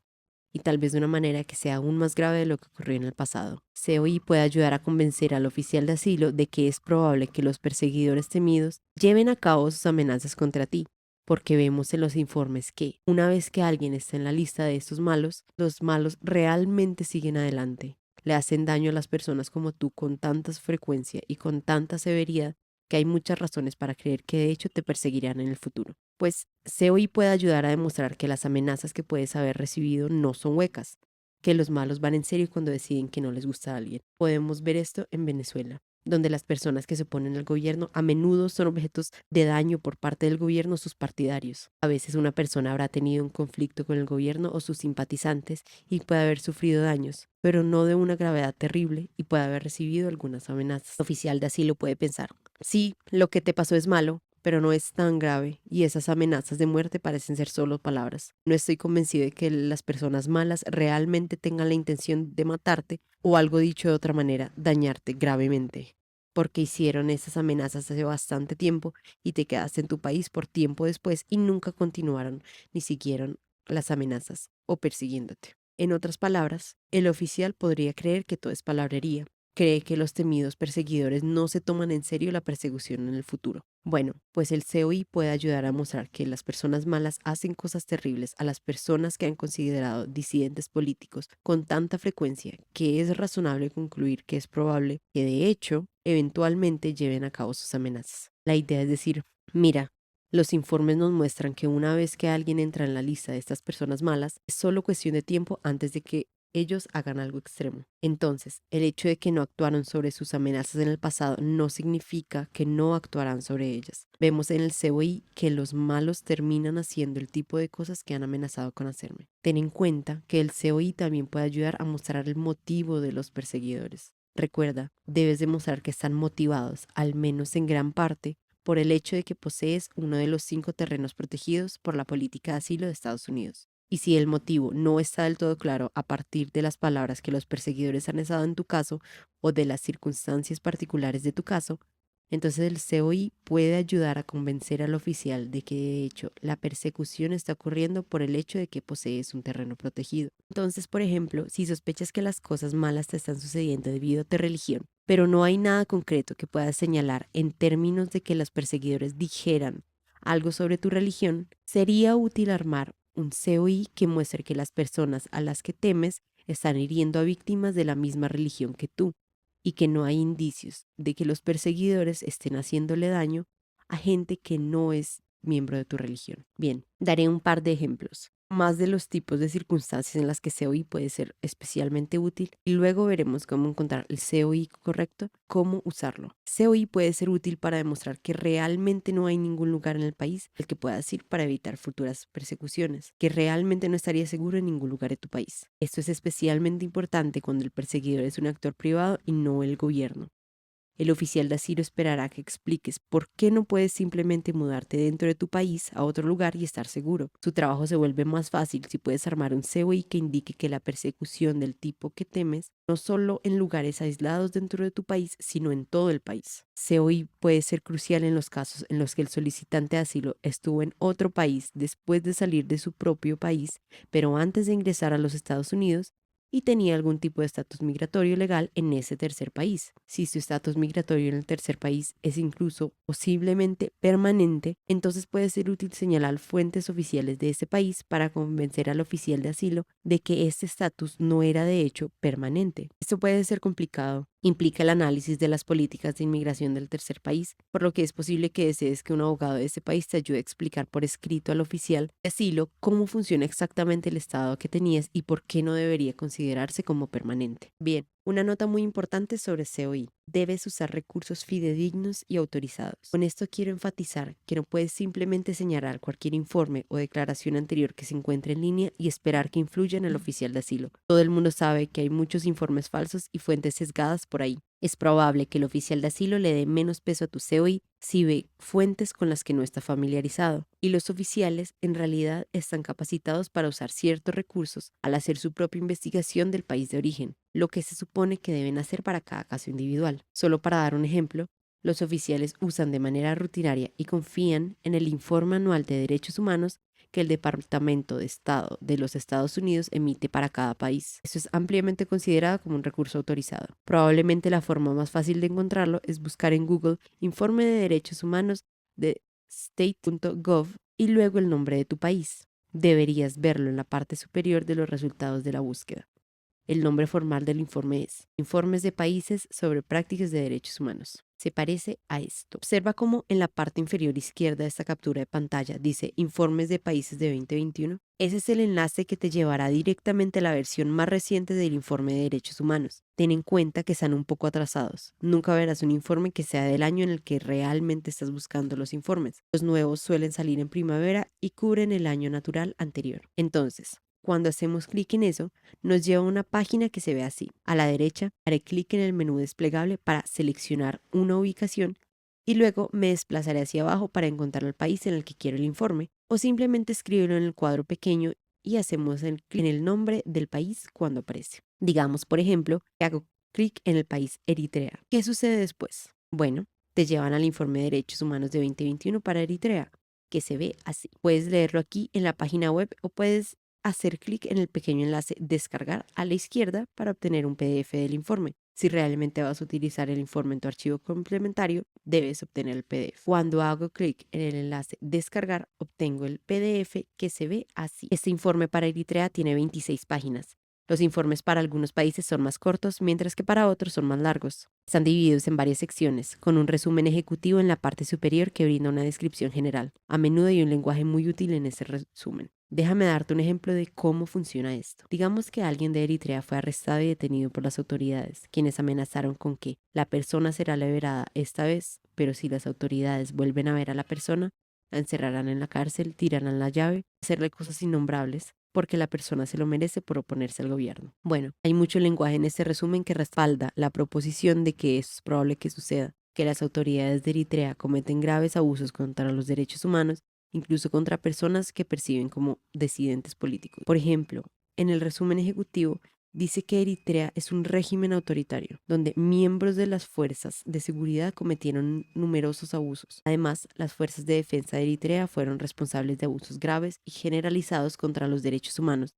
y tal vez de una manera que sea aún más grave de lo que ocurrió en el pasado. COI puede ayudar a convencer al oficial de asilo de que es probable que los perseguidores temidos lleven a cabo sus amenazas contra ti, porque vemos en los informes que, una vez que alguien está en la lista de estos malos, los malos realmente siguen adelante. Le hacen daño a las personas como tú con tanta frecuencia y con tanta severidad que hay muchas razones para creer que de hecho te perseguirán en el futuro. Pues COI puede ayudar a demostrar que las amenazas que puedes haber recibido no son huecas, que los malos van en serio cuando deciden que no les gusta a alguien. Podemos ver esto en Venezuela, donde las personas que se oponen al gobierno a menudo son objetos de daño por parte del gobierno o sus partidarios. A veces una persona habrá tenido un conflicto con el gobierno o sus simpatizantes y puede haber sufrido daños, pero no de una gravedad terrible, y puede haber recibido algunas amenazas. El oficial de asilo puede pensar, sí, lo que te pasó es malo, pero no es tan grave y esas amenazas de muerte parecen ser solo palabras. No estoy convencido de que las personas malas realmente tengan la intención de matarte o, algo dicho de otra manera, dañarte gravemente, porque hicieron esas amenazas hace bastante tiempo y te quedaste en tu país por tiempo después y nunca continuaron ni siguieron las amenazas o persiguiéndote. En otras palabras, el oficial podría creer que todo es palabrería. Cree que los temidos perseguidores no se toman en serio la persecución en el futuro. Bueno, pues el COI puede ayudar a mostrar que las personas malas hacen cosas terribles a las personas que han considerado disidentes políticos con tanta frecuencia que es razonable concluir que es probable que de hecho eventualmente lleven a cabo sus amenazas. La idea es decir, mira, los informes nos muestran que una vez que alguien entra en la lista de estas personas malas, es solo cuestión de tiempo antes de que ellos hagan algo extremo. Entonces, el hecho de que no actuaron sobre sus amenazas en el pasado no significa que no actuarán sobre ellas. Vemos en el COI que los malos terminan haciendo el tipo de cosas que han amenazado con hacerme. Ten en cuenta que el COI también puede ayudar a mostrar el motivo de los perseguidores. Recuerda, debes demostrar que están motivados, al menos en gran parte, por el hecho de que posees uno de los 5 terrenos protegidos por la política de asilo de Estados Unidos. Y si el motivo no está del todo claro a partir de las palabras que los perseguidores han usado en tu caso o de las circunstancias particulares de tu caso, Entonces el COI puede ayudar a convencer al oficial de que de hecho la persecución está ocurriendo por el hecho de que posees un terreno protegido. Entonces, por ejemplo, si sospechas que las cosas malas te están sucediendo debido a tu religión, pero no hay nada concreto que puedas señalar en términos de que los perseguidores dijeran algo sobre tu religión, sería útil armar un COI que muestre que las personas a las que temes están hiriendo a víctimas de la misma religión que tú y que no hay indicios de que los perseguidores estén haciéndole daño a gente que no es miembro de tu religión. Bien, daré un par de ejemplos más de los tipos de circunstancias en las que COI puede ser especialmente útil y luego veremos cómo encontrar el COI correcto, cómo usarlo. COI puede ser útil para demostrar que realmente no hay ningún lugar en el país al que puedas ir para evitar futuras persecuciones, que realmente no estarías seguro en ningún lugar de tu país. Esto es especialmente importante cuando el perseguidor es un actor privado y no el gobierno. El oficial de asilo esperará que expliques por qué no puedes simplemente mudarte dentro de tu país a otro lugar y estar seguro. Su trabajo se vuelve más fácil si puedes armar un COI que indique que la persecución del tipo que temes no solo en lugares aislados dentro de tu país, sino en todo el país. COI puede ser crucial en los casos en los que el solicitante de asilo estuvo en otro país después de salir de su propio país, pero antes de ingresar a los Estados Unidos, y tenía algún tipo de estatus migratorio legal en ese tercer país. Si su estatus migratorio en el tercer país es incluso posiblemente permanente, entonces puede ser útil señalar fuentes oficiales de ese país para convencer al oficial de asilo de que este estatus no era de hecho permanente. Esto puede ser complicado. Implica el análisis de las políticas de inmigración del tercer país, por lo que es posible que desees que un abogado de ese país te ayude a explicar por escrito al oficial de asilo cómo funciona exactamente el estado que tenías y por qué no debería considerarse como permanente. Bien, una nota muy importante sobre COI. Debes usar recursos fidedignos y autorizados. Con esto quiero enfatizar que no puedes simplemente señalar cualquier informe o declaración anterior que se encuentre en línea y esperar que influya en el oficial de asilo. Todo el mundo sabe que hay muchos informes falsos y fuentes sesgadas por ahí. Es probable que el oficial de asilo le dé menos peso a tu COI si ve fuentes con las que no está familiarizado. Y los oficiales en realidad están capacitados para usar ciertos recursos al hacer su propia investigación del país de origen, lo que se supone que deben hacer para cada caso individual. Solo para dar un ejemplo, los oficiales usan de manera rutinaria y confían en el informe anual de derechos humanos que el Departamento de Estado de los Estados Unidos emite para cada país. Esto es ampliamente considerado como un recurso autorizado. Probablemente la forma más fácil de encontrarlo es buscar en Google Informe de Derechos Humanos de state.gov y luego el nombre de tu país. Deberías verlo en la parte superior de los resultados de la búsqueda. El nombre formal del informe es Informes de Países sobre Prácticas de Derechos Humanos. Se parece a esto. Observa cómo en la parte inferior izquierda de esta captura de pantalla dice Informes de Países de 2021. Ese es el enlace que te llevará directamente a la versión más reciente del informe de derechos humanos. Ten en cuenta que están un poco atrasados. Nunca verás un informe que sea del año en el que realmente estás buscando los informes. Los nuevos suelen salir en primavera y cubren el año natural anterior. Entonces, cuando hacemos clic en eso, nos lleva a una página que se ve así. A la derecha, haré clic en el menú desplegable para seleccionar una ubicación y luego me desplazaré hacia abajo para encontrar el país en el que quiero el informe o simplemente escribirlo en el cuadro pequeño y hacemos el clic en el nombre del país cuando aparece. Digamos, por ejemplo, que hago clic en el país Eritrea. ¿Qué sucede después? Bueno, te llevan al informe de derechos humanos de 2021 para Eritrea, que se ve así. Puedes leerlo aquí en la página web o puedes hacer clic en el pequeño enlace Descargar a la izquierda para obtener un PDF del informe. Si realmente vas a utilizar el informe en tu archivo complementario, debes obtener el PDF. Cuando hago clic en el enlace Descargar, obtengo el PDF que se ve así. Este informe para Eritrea tiene 26 páginas. Los informes para algunos países son más cortos, mientras que para otros son más largos. Están divididos en varias secciones, con un resumen ejecutivo en la parte superior que brinda una descripción general. A menudo hay un lenguaje muy útil en ese resumen. Déjame darte un ejemplo de cómo funciona esto. Digamos que alguien de Eritrea fue arrestado y detenido por las autoridades, quienes amenazaron con que la persona será liberada esta vez, pero si las autoridades vuelven a ver a la persona, la encerrarán en la cárcel, tirarán la llave, hacerle cosas innombrables, porque la persona se lo merece por oponerse al gobierno. Bueno, hay mucho lenguaje en este resumen que respalda la proposición de que es probable que suceda, que las autoridades de Eritrea cometen graves abusos contra los derechos humanos, incluso contra personas que perciben como disidentes políticos. Por ejemplo, en el resumen ejecutivo dice que Eritrea es un régimen autoritario, donde miembros de las fuerzas de seguridad cometieron numerosos abusos. Además, las fuerzas de defensa de Eritrea fueron responsables de abusos graves y generalizados contra los derechos humanos,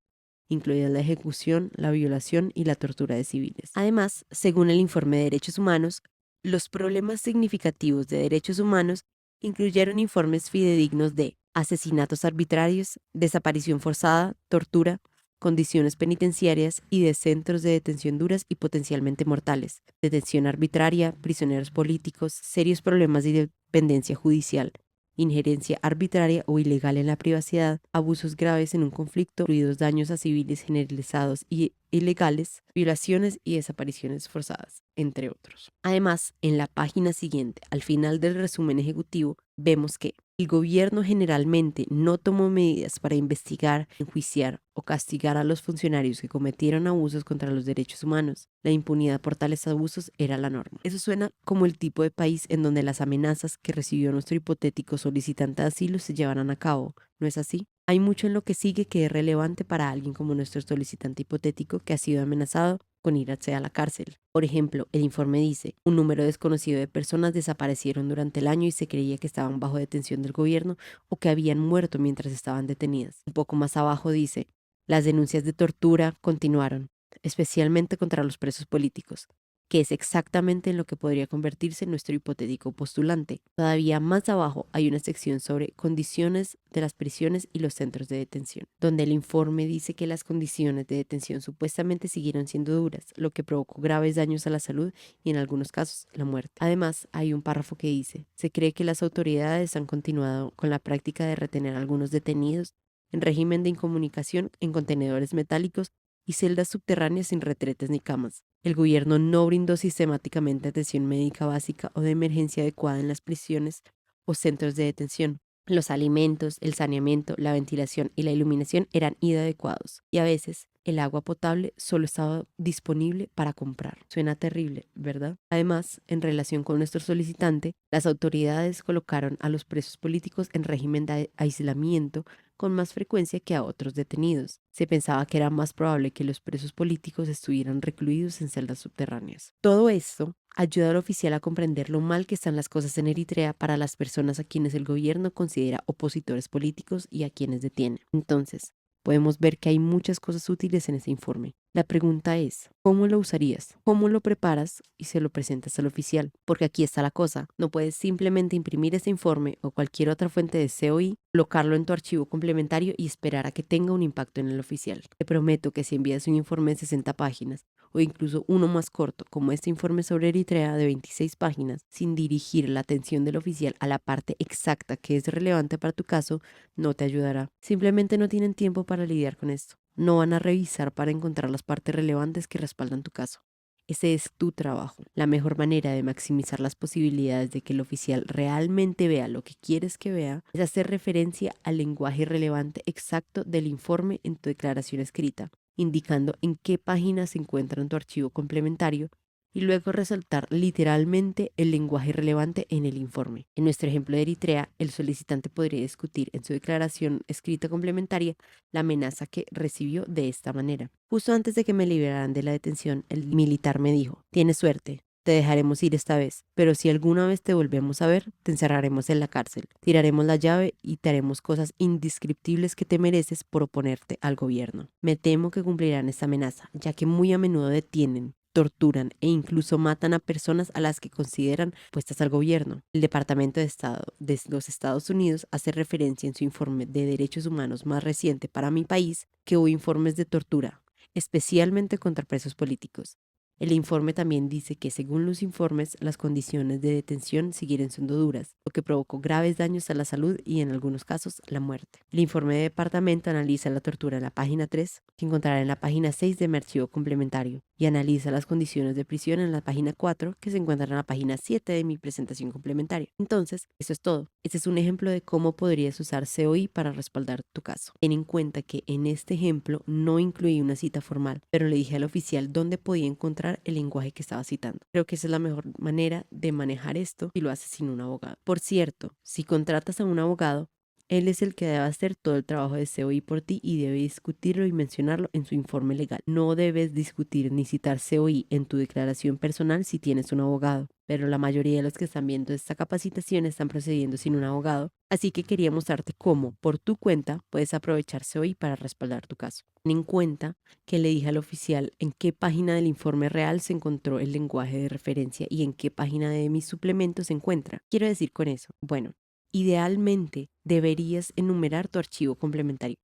incluida la ejecución, la violación y la tortura de civiles. Además, según el informe de derechos humanos, los problemas significativos de derechos humanos incluyeron informes fidedignos de asesinatos arbitrarios, desaparición forzada, tortura, condiciones penitenciarias y de centros de detención duras y potencialmente mortales, detención arbitraria, prisioneros políticos, serios problemas de dependencia judicial, injerencia arbitraria o ilegal en la privacidad, abusos graves en un conflicto, incluidos daños a civiles generalizados y ilegales, violaciones y desapariciones forzadas, entre otros. Además, en la página siguiente, al final del resumen ejecutivo, vemos que el gobierno generalmente no tomó medidas para investigar, enjuiciar o castigar a los funcionarios que cometieron abusos contra los derechos humanos. La impunidad por tales abusos era la norma. Eso suena como el tipo de país en donde las amenazas que recibió nuestro hipotético solicitante de asilo se llevarán a cabo, ¿no es así? Hay mucho en lo que sigue que es relevante para alguien como nuestro solicitante hipotético que ha sido amenazado con irse a la cárcel. Por ejemplo, el informe dice, un número desconocido de personas desaparecieron durante el año y se creía que estaban bajo detención del gobierno o que habían muerto mientras estaban detenidas. Un poco más abajo dice, las denuncias de tortura continuaron, especialmente contra los presos políticos, que es exactamente en lo que podría convertirse nuestro hipotético postulante. Todavía más abajo hay una sección sobre condiciones de las prisiones y los centros de detención, donde el informe dice que las condiciones de detención supuestamente siguieron siendo duras, lo que provocó graves daños a la salud y en algunos casos la muerte. Además, hay un párrafo que dice, se cree que las autoridades han continuado con la práctica de retener a algunos detenidos en régimen de incomunicación en contenedores metálicos y celdas subterráneas sin retretes ni camas. El gobierno no brindó sistemáticamente atención médica básica o de emergencia adecuada en las prisiones o centros de detención. Los alimentos, el saneamiento, la ventilación y la iluminación eran inadecuados y a veces el agua potable solo estaba disponible para comprar. Suena terrible, ¿verdad? Además, en relación con nuestro solicitante, las autoridades colocaron a los presos políticos en régimen de aislamiento con más frecuencia que a otros detenidos. Se pensaba que era más probable que los presos políticos estuvieran recluidos en celdas subterráneas. Todo esto ayuda al oficial a comprender lo mal que están las cosas en Eritrea para las personas a quienes el gobierno considera opositores políticos y a quienes detiene. Entonces, podemos ver que hay muchas cosas útiles en ese informe. La pregunta es, ¿cómo lo usarías? ¿Cómo lo preparas y se lo presentas al oficial? Porque aquí está la cosa, no puedes simplemente imprimir ese informe o cualquier otra fuente de COI, colocarlo en tu archivo complementario y esperar a que tenga un impacto en el oficial. Te prometo que si envías un informe de 60 páginas o incluso uno más corto, como este informe sobre Eritrea de 26 páginas, sin dirigir la atención del oficial a la parte exacta que es relevante para tu caso, no te ayudará. Simplemente no tienen tiempo para lidiar con esto. No van a revisar para encontrar las partes relevantes que respaldan tu caso. Ese es tu trabajo. La mejor manera de maximizar las posibilidades de que el oficial realmente vea lo que quieres que vea es hacer referencia al lenguaje relevante exacto del informe en tu declaración escrita, indicando en qué página se encuentra en tu archivo complementario y luego resaltar literalmente el lenguaje relevante en el informe. En nuestro ejemplo de Eritrea, el solicitante podría discutir en su declaración escrita complementaria la amenaza que recibió de esta manera. Justo antes de que me liberaran de la detención, el militar me dijo, tienes suerte, te dejaremos ir esta vez, pero si alguna vez te volvemos a ver, te encerraremos en la cárcel, tiraremos la llave y te haremos cosas indescriptibles que te mereces por oponerte al gobierno. Me temo que cumplirán esta amenaza, ya que muy a menudo detienen, torturan e incluso matan a personas a las que consideran puestas al gobierno. El Departamento de Estado de los Estados Unidos hace referencia en su informe de derechos humanos más reciente para mi país que hubo informes de tortura, especialmente contra presos políticos. El informe también dice que según los informes, las condiciones de detención siguieron siendo duras, lo que provocó graves daños a la salud y en algunos casos la muerte. El informe de departamento analiza la tortura en la página 3, que encontrará en la página 6 de mi archivo complementario, y analiza las condiciones de prisión en la página 4, que se encuentra en la página 7 de mi presentación complementaria. Entonces, eso es todo. Este es un ejemplo de cómo podrías usar COI para respaldar tu caso. Ten en cuenta que en este ejemplo no incluí una cita formal, pero le dije al oficial dónde podía encontrar el lenguaje que estaba citando. Creo que esa es la mejor manera de manejar esto si lo haces sin un abogado. Por cierto, si contratas a un abogado, Él es el que debe hacer todo el trabajo de COI por ti y debe discutirlo y mencionarlo en su informe legal. No debes discutir ni citar COI en tu declaración personal si tienes un abogado, pero la mayoría de los que están viendo esta capacitación están procediendo sin un abogado, así que quería mostrarte cómo, por tu cuenta, puedes aprovechar COI para respaldar tu caso. Ten en cuenta que le dije al oficial en qué página del informe real se encontró el lenguaje de referencia y en qué página de mi suplemento se encuentra. Quiero decir con eso, bueno, idealmente deberías enumerar tu archivo complementario.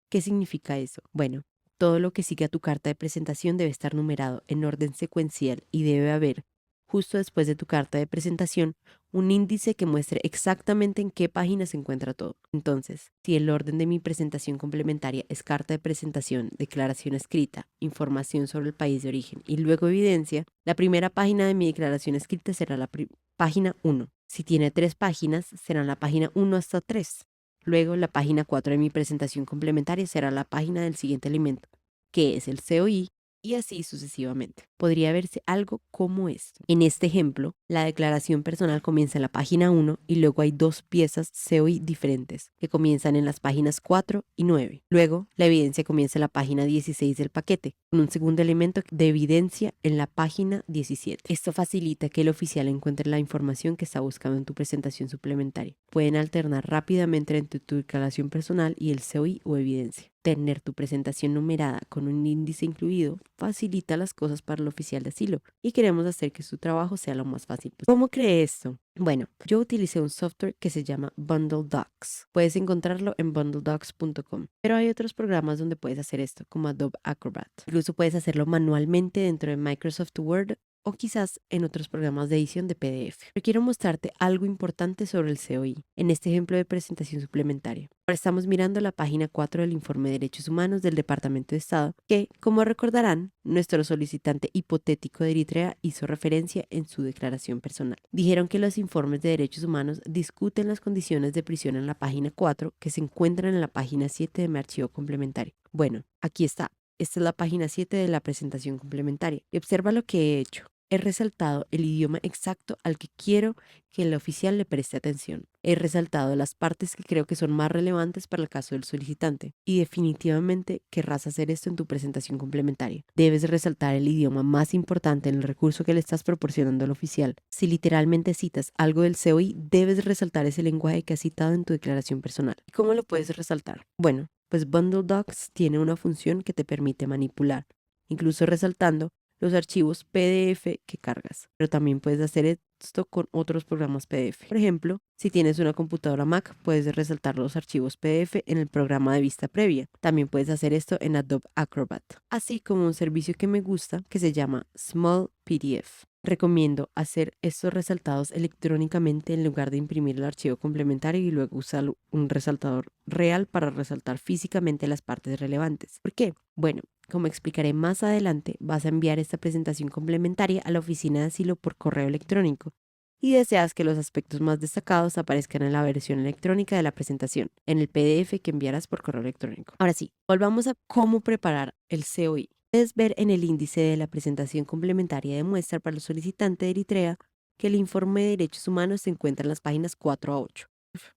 ¿Qué significa eso? Bueno, todo lo que sigue a tu carta de presentación debe estar numerado en orden secuencial y debe haber, justo después de tu carta de presentación, un índice que muestre exactamente en qué página se encuentra todo. Entonces, si el orden de mi presentación complementaria es carta de presentación, declaración escrita, información sobre el país de origen y luego evidencia, la primera página de mi declaración escrita será la página 1. Si tiene 3 páginas, será la página 1 hasta 3. Luego, la página 4 de mi presentación complementaria será la página del siguiente elemento, que es el COI, y así sucesivamente. Podría verse algo como esto. En este ejemplo, la declaración personal comienza en la página 1 y luego hay 2 piezas COI diferentes que comienzan en las páginas 4 y 9. Luego, la evidencia comienza en la página 16 del paquete, con un segundo elemento de evidencia en la página 17. Esto facilita que el oficial encuentre la información que está buscando en tu presentación suplementaria. Pueden alternar rápidamente entre tu declaración personal y el COI o evidencia. Tener tu presentación numerada con un índice incluido facilita las cosas para el oficial de asilo y queremos hacer que su trabajo sea lo más fácil posible. ¿Cómo creé esto? Bueno, yo utilicé un software que se llama Bundle Docs. Puedes encontrarlo en bundledocs.com, pero hay otros programas donde puedes hacer esto, como Adobe Acrobat. Incluso puedes hacerlo manualmente dentro de Microsoft Word o quizás en otros programas de edición de PDF. Pero quiero mostrarte algo importante sobre el COI en este ejemplo de presentación suplementaria. Ahora estamos mirando la página 4 del Informe de Derechos Humanos del Departamento de Estado, que, como recordarán, nuestro solicitante hipotético de Eritrea hizo referencia en su declaración personal. Dijeron que los informes de derechos humanos discuten las condiciones de prisión en la página 4 que se encuentran en la página 7 de mi archivo complementario. Bueno, aquí está. Esta es la página 7 de la presentación complementaria. Y observa lo que he hecho. He resaltado el idioma exacto al que quiero que el oficial le preste atención. He resaltado las partes que creo que son más relevantes para el caso del solicitante. Y definitivamente querrás hacer esto en tu presentación complementaria. Debes resaltar el idioma más importante en el recurso que le estás proporcionando al oficial. Si literalmente citas algo del COI, debes resaltar ese lenguaje que has citado en tu declaración personal. ¿Y cómo lo puedes resaltar? Bueno, pues Bundle Docs tiene una función que te permite manipular, incluso resaltando los archivos PDF que cargas. Pero también puedes hacer esto con otros programas PDF. Por ejemplo, si tienes una computadora Mac, puedes resaltar los archivos PDF en el programa de vista previa. También puedes hacer esto en Adobe Acrobat, así como un servicio que me gusta que se llama Small PDF. Recomiendo hacer estos resaltados electrónicamente en lugar de imprimir el archivo complementario y luego usar un resaltador real para resaltar físicamente las partes relevantes. ¿Por qué? Bueno, como explicaré más adelante, vas a enviar esta presentación complementaria a la oficina de asilo por correo electrónico y deseas que los aspectos más destacados aparezcan en la versión electrónica de la presentación, en el PDF que enviarás por correo electrónico. Ahora sí, volvamos a cómo preparar el COI. Puedes ver en el índice de la presentación complementaria de muestra para el solicitante de Eritrea que el informe de derechos humanos se encuentra en las páginas 4 a 8.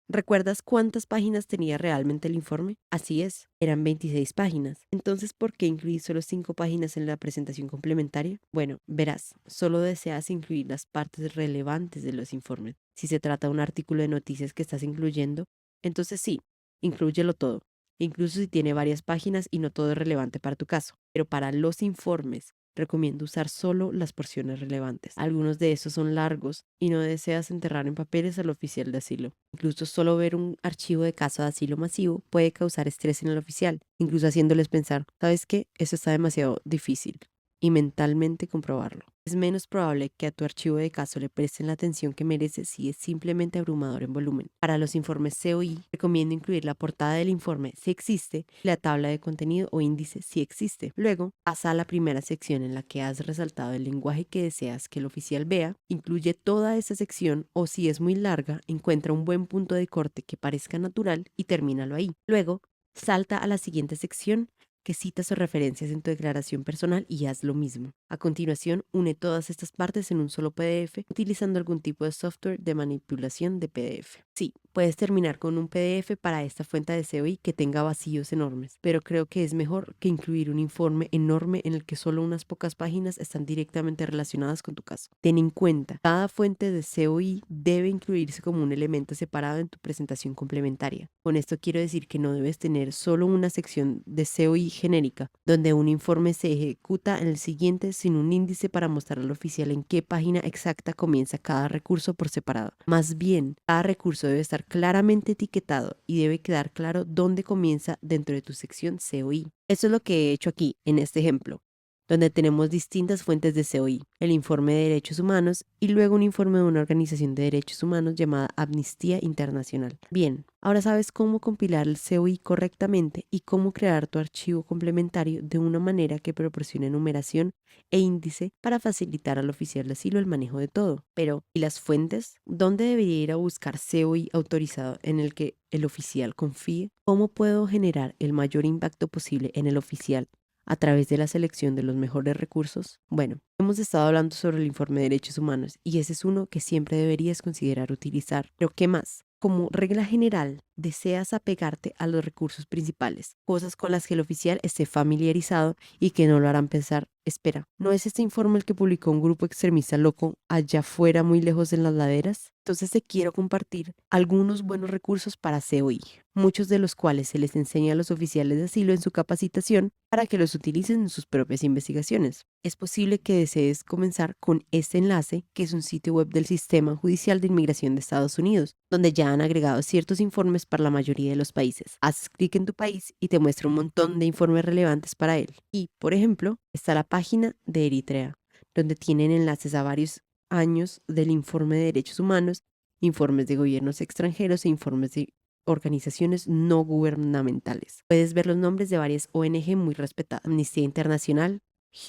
¿Recuerdas cuántas páginas tenía realmente el informe? Así es, eran 26 páginas. Entonces, ¿por qué incluir solo 5 páginas en la presentación complementaria? Bueno, verás, solo deseas incluir las partes relevantes de los informes. Si se trata de un artículo de noticias que estás incluyendo, entonces sí, inclúyelo todo, incluso si tiene varias páginas y no todo es relevante para tu caso. Pero para los informes, recomiendo usar solo las porciones relevantes. Algunos de estos son largos y no deseas enterrar en papeles al oficial de asilo. Incluso solo ver un archivo de caso de asilo masivo puede causar estrés en el oficial, incluso haciéndoles pensar, ¿sabes qué? Eso está demasiado difícil. Y mentalmente comprobarlo. Es menos probable que a tu archivo de caso le presten la atención que merece si es simplemente abrumador en volumen. Para los informes COI, recomiendo incluir la portada del informe si existe, la tabla de contenido o índice si existe. Luego, pasa a la primera sección en la que has resaltado el lenguaje que deseas que el oficial vea, incluye toda esa sección o si es muy larga, encuentra un buen punto de corte que parezca natural y termínalo ahí. Luego, salta a la siguiente sección que citas o referencias en tu declaración personal y haz lo mismo. A continuación, une todas estas partes en un solo PDF utilizando algún tipo de software de manipulación de PDF. Sí, Puedes terminar con un PDF para esta fuente de COI que tenga vacíos enormes, pero creo que es mejor que incluir un informe enorme en el que solo unas pocas páginas están directamente relacionadas con tu caso. Ten en cuenta, cada fuente de COI debe incluirse como un elemento separado en tu presentación complementaria. Con esto quiero decir que no debes tener solo una sección de COI genérica, donde un informe se ejecuta en el siguiente sin un índice para mostrar al oficial en qué página exacta comienza cada recurso por separado. Más bien, cada recurso debe estar claramente etiquetado y debe quedar claro dónde comienza dentro de tu sección COI. Eso es lo que he hecho aquí en este ejemplo, donde tenemos distintas fuentes de COI, el informe de derechos humanos y luego un informe de una organización de derechos humanos llamada Amnistía Internacional. Bien, ahora sabes cómo compilar el COI correctamente y cómo crear tu archivo complementario de una manera que proporcione numeración e índice para facilitar al oficial de asilo el manejo de todo. Pero, ¿y las fuentes? ¿Dónde debería ir a buscar COI autorizado en el que el oficial confíe? ¿Cómo puedo generar el mayor impacto posible en el oficial a través de la selección de los mejores recursos? Bueno, hemos estado hablando sobre el informe de derechos humanos y ese es uno que siempre deberías considerar utilizar. Pero ¿qué más? Como regla general, deseas apegarte a los recursos principales, cosas con las que el oficial esté familiarizado y que no lo harán pensar, espera, ¿no es este informe el que publicó un grupo extremista loco allá afuera muy lejos en las laderas? Entonces te quiero compartir algunos buenos recursos para COI, muchos de los cuales se les enseña a los oficiales de asilo en su capacitación para que los utilicen en sus propias investigaciones. Es posible que desees comenzar con este enlace, que es un sitio web del Sistema Judicial de Inmigración de Estados Unidos, donde ya han agregado ciertos informes para la mayoría de los países. Haces clic en tu país y te muestra un montón de informes relevantes para él. Y, por ejemplo, está la página de Eritrea, donde tienen enlaces a varios años del informe de derechos humanos, informes de gobiernos extranjeros e informes de organizaciones no gubernamentales. Puedes ver los nombres de varias ONG muy respetadas: Amnistía Internacional,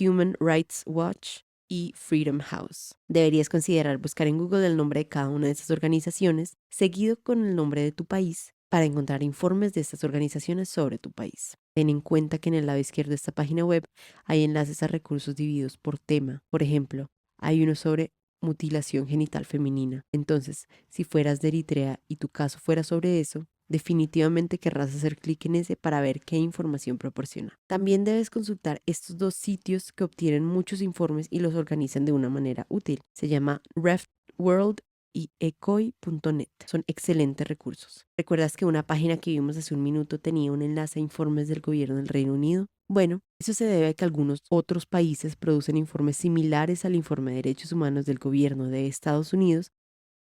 Human Rights Watch y Freedom House. Deberías considerar buscar en Google el nombre de cada una de estas organizaciones, seguido con el nombre de tu país, para encontrar informes de estas organizaciones sobre tu país. Ten en cuenta que en el lado izquierdo de esta página web hay enlaces a recursos divididos por tema. Por ejemplo, hay uno sobre mutilación genital femenina. Entonces, si fueras de Eritrea y tu caso fuera sobre eso, definitivamente querrás hacer clic en ese para ver qué información proporciona. También debes consultar estos dos sitios que obtienen muchos informes y los organizan de una manera útil. Se llama ReftWorld y ecoi.net. Son excelentes recursos. ¿Recuerdas que una página que vimos hace un minuto tenía un enlace a informes del gobierno del Reino Unido? Bueno, eso se debe a que algunos otros países producen informes similares al informe de derechos humanos del gobierno de Estados Unidos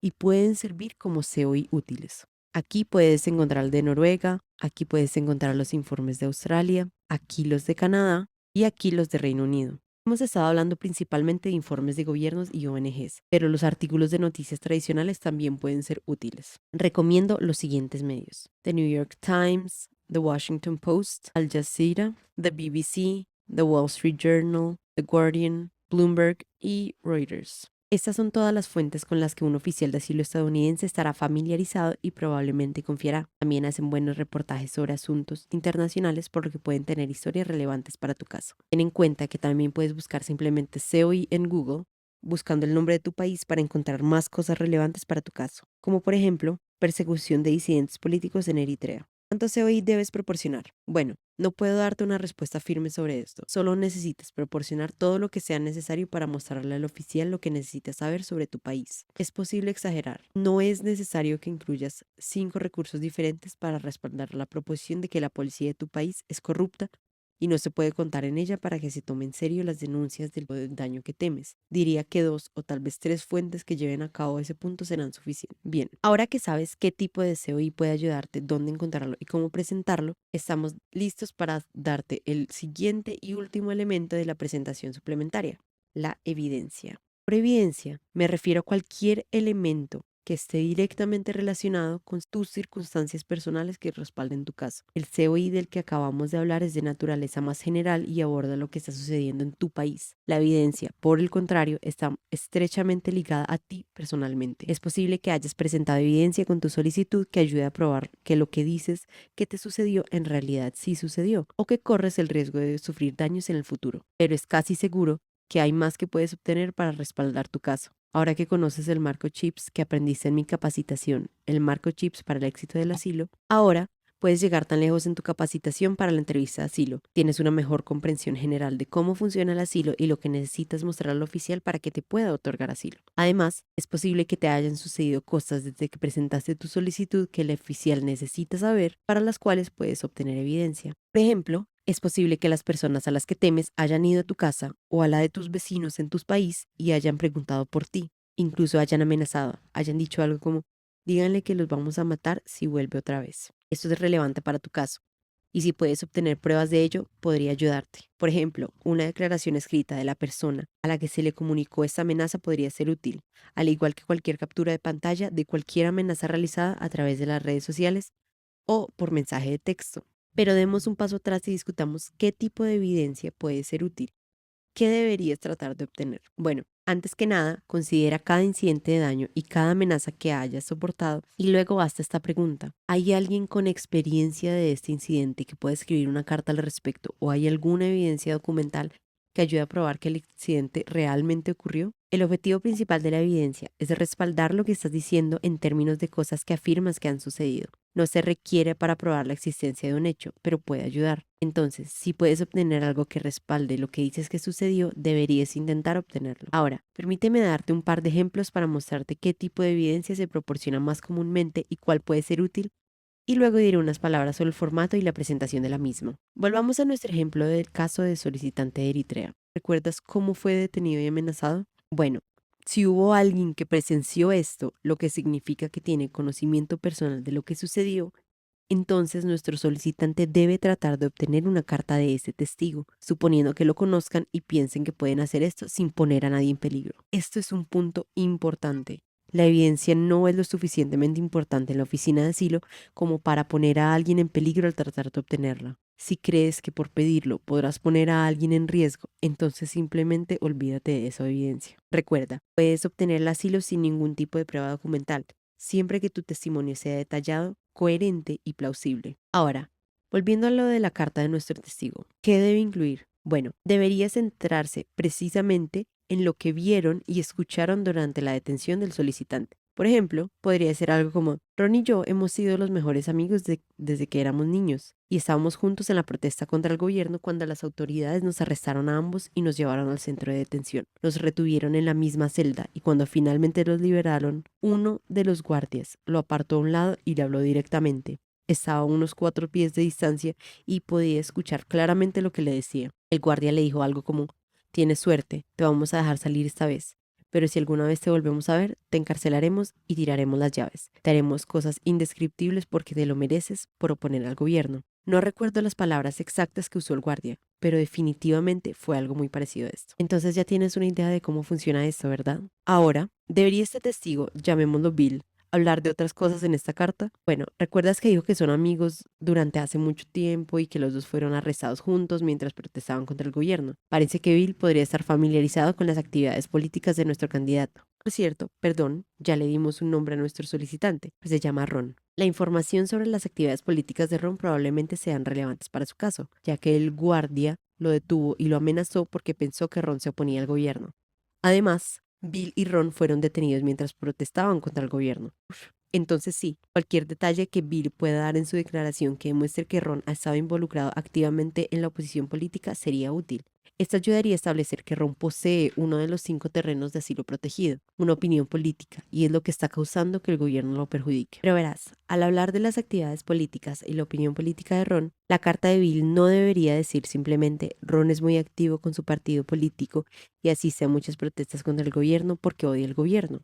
y pueden servir como COI útiles. Aquí puedes encontrar el de Noruega, aquí puedes encontrar los informes de Australia, aquí los de Canadá y aquí los de Reino Unido. Hemos estado hablando principalmente de informes de gobiernos y ONGs, pero los artículos de noticias tradicionales también pueden ser útiles. Recomiendo los siguientes medios: The New York Times, The Washington Post, Al Jazeera, The BBC, The Wall Street Journal, The Guardian, Bloomberg y Reuters. Estas son todas las fuentes con las que un oficial de asilo estadounidense estará familiarizado y probablemente confiará. También hacen buenos reportajes sobre asuntos internacionales, por lo que pueden tener historias relevantes para tu caso. Ten en cuenta que también puedes buscar simplemente COI en Google, buscando el nombre de tu país para encontrar más cosas relevantes para tu caso, como por ejemplo, persecución de disidentes políticos en Eritrea. ¿Cuánto COI debes proporcionar? Bueno, no puedo darte una respuesta firme sobre esto. Solo necesitas proporcionar todo lo que sea necesario para mostrarle al oficial lo que necesitas saber sobre tu país. Es posible exagerar. No es necesario que incluyas 5 recursos diferentes para respaldar la proposición de que la policía de tu país es corrupta y no se puede contar en ella para que se tome en serio las denuncias del daño que temes. Diría que 2 o tal vez 3 fuentes que lleven a cabo ese punto serán suficientes. Bien, ahora que sabes qué tipo de COI puede ayudarte, dónde encontrarlo y cómo presentarlo, estamos listos para darte el siguiente y último elemento de la presentación suplementaria: la evidencia. Por evidencia, me refiero a cualquier elemento que esté directamente relacionado con tus circunstancias personales que respalden tu caso. El COI del que acabamos de hablar es de naturaleza más general y aborda lo que está sucediendo en tu país. La evidencia, por el contrario, está estrechamente ligada a ti personalmente. Es posible que hayas presentado evidencia con tu solicitud que ayude a probar que lo que dices que te sucedió en realidad sí sucedió, o que corres el riesgo de sufrir daños en el futuro. Pero es casi seguro que hay más que puedes obtener para respaldar tu caso. Ahora que conoces el marco CHIPS que aprendiste en mi capacitación, el marco CHIPS para el éxito del asilo, ahora puedes llegar tan lejos en tu capacitación para la entrevista de asilo. Tienes una mejor comprensión general de cómo funciona el asilo y lo que necesitas mostrar al oficial para que te pueda otorgar asilo. Además, es posible que te hayan sucedido cosas desde que presentaste tu solicitud que el oficial necesita saber, para las cuales puedes obtener evidencia. Por ejemplo, es posible que las personas a las que temes hayan ido a tu casa o a la de tus vecinos en tu país y hayan preguntado por ti. Incluso hayan amenazado, hayan dicho algo como: díganle que los vamos a matar si vuelve otra vez. Esto es relevante para tu caso. Y si puedes obtener pruebas de ello, podría ayudarte. Por ejemplo, una declaración escrita de la persona a la que se le comunicó esta amenaza podría ser útil, al igual que cualquier captura de pantalla de cualquier amenaza realizada a través de las redes sociales o por mensaje de texto. Pero demos un paso atrás y discutamos qué tipo de evidencia puede ser útil. ¿Qué deberías tratar de obtener? Bueno, antes que nada, considera cada incidente de daño y cada amenaza que hayas soportado y luego hazte esta pregunta: ¿hay alguien con experiencia de este incidente que pueda escribir una carta al respecto, o hay alguna evidencia documental que ayude a probar que el incidente realmente ocurrió? El objetivo principal de la evidencia es respaldar lo que estás diciendo en términos de cosas que afirmas que han sucedido. No se requiere para probar la existencia de un hecho, pero puede ayudar. Entonces, si puedes obtener algo que respalde lo que dices que sucedió, deberías intentar obtenerlo. Ahora, permíteme darte un par de ejemplos para mostrarte qué tipo de evidencia se proporciona más comúnmente y cuál puede ser útil, y luego diré unas palabras sobre el formato y la presentación de la misma. Volvamos a nuestro ejemplo del caso de solicitante de Eritrea. ¿Recuerdas cómo fue detenido y amenazado? Bueno, si hubo alguien que presenció esto, lo que significa que tiene conocimiento personal de lo que sucedió, entonces nuestro solicitante debe tratar de obtener una carta de ese testigo, suponiendo que lo conozcan y piensen que pueden hacer esto sin poner a nadie en peligro. Esto es un punto importante. La evidencia no es lo suficientemente importante en la oficina de asilo como para poner a alguien en peligro al tratar de obtenerla. Si crees que por pedirlo podrás poner a alguien en riesgo, entonces simplemente olvídate de esa evidencia. Recuerda, puedes obtener el asilo sin ningún tipo de prueba documental, siempre que tu testimonio sea detallado, coherente y plausible. Ahora, volviendo a lo de la carta de nuestro testigo, ¿qué debe incluir? Bueno, debería centrarse precisamente en lo que vieron y escucharon durante la detención del solicitante. Por ejemplo, podría ser algo como: Ron y yo hemos sido los mejores amigos desde que éramos niños y estábamos juntos en la protesta contra el gobierno cuando las autoridades nos arrestaron a ambos y nos llevaron al centro de detención. Los retuvieron en la misma celda y cuando finalmente los liberaron, uno de los guardias lo apartó a un lado y le habló directamente. Estaba a unos 4 pies de distancia y podía escuchar claramente lo que le decía. El guardia le dijo algo como: tienes suerte, te vamos a dejar salir esta vez, pero si alguna vez te volvemos a ver, te encarcelaremos y tiraremos las llaves. Te haremos cosas indescriptibles porque te lo mereces por oponer al gobierno. No recuerdo las palabras exactas que usó el guardia, pero definitivamente fue algo muy parecido a esto. Entonces ya tienes una idea de cómo funciona esto, ¿verdad? Ahora, ¿debería este testigo, llamémoslo Bill, hablar de otras cosas en esta carta? Bueno, ¿recuerdas que dijo que son amigos durante hace mucho tiempo y que los dos fueron arrestados juntos mientras protestaban contra el gobierno? Parece que Bill podría estar familiarizado con las actividades políticas de nuestro candidato. Por cierto, perdón, ya le dimos un nombre a nuestro solicitante, pues se llama Ron. La información sobre las actividades políticas de Ron probablemente sean relevantes para su caso, ya que el guardia lo detuvo y lo amenazó porque pensó que Ron se oponía al gobierno. Además, Bill y Ron fueron detenidos mientras protestaban contra el gobierno. Entonces sí, cualquier detalle que Bill pueda dar en su declaración que demuestre que Ron ha estado involucrado activamente en la oposición política sería útil. Esto ayudaría a establecer que Ron posee uno de los 5 terrenos de asilo protegido, una opinión política, y es lo que está causando que el gobierno lo perjudique. Pero verás, al hablar de las actividades políticas y la opinión política de Ron, la carta de Bill no debería decir simplemente: Ron es muy activo con su partido político y asiste a muchas protestas contra el gobierno porque odia el gobierno.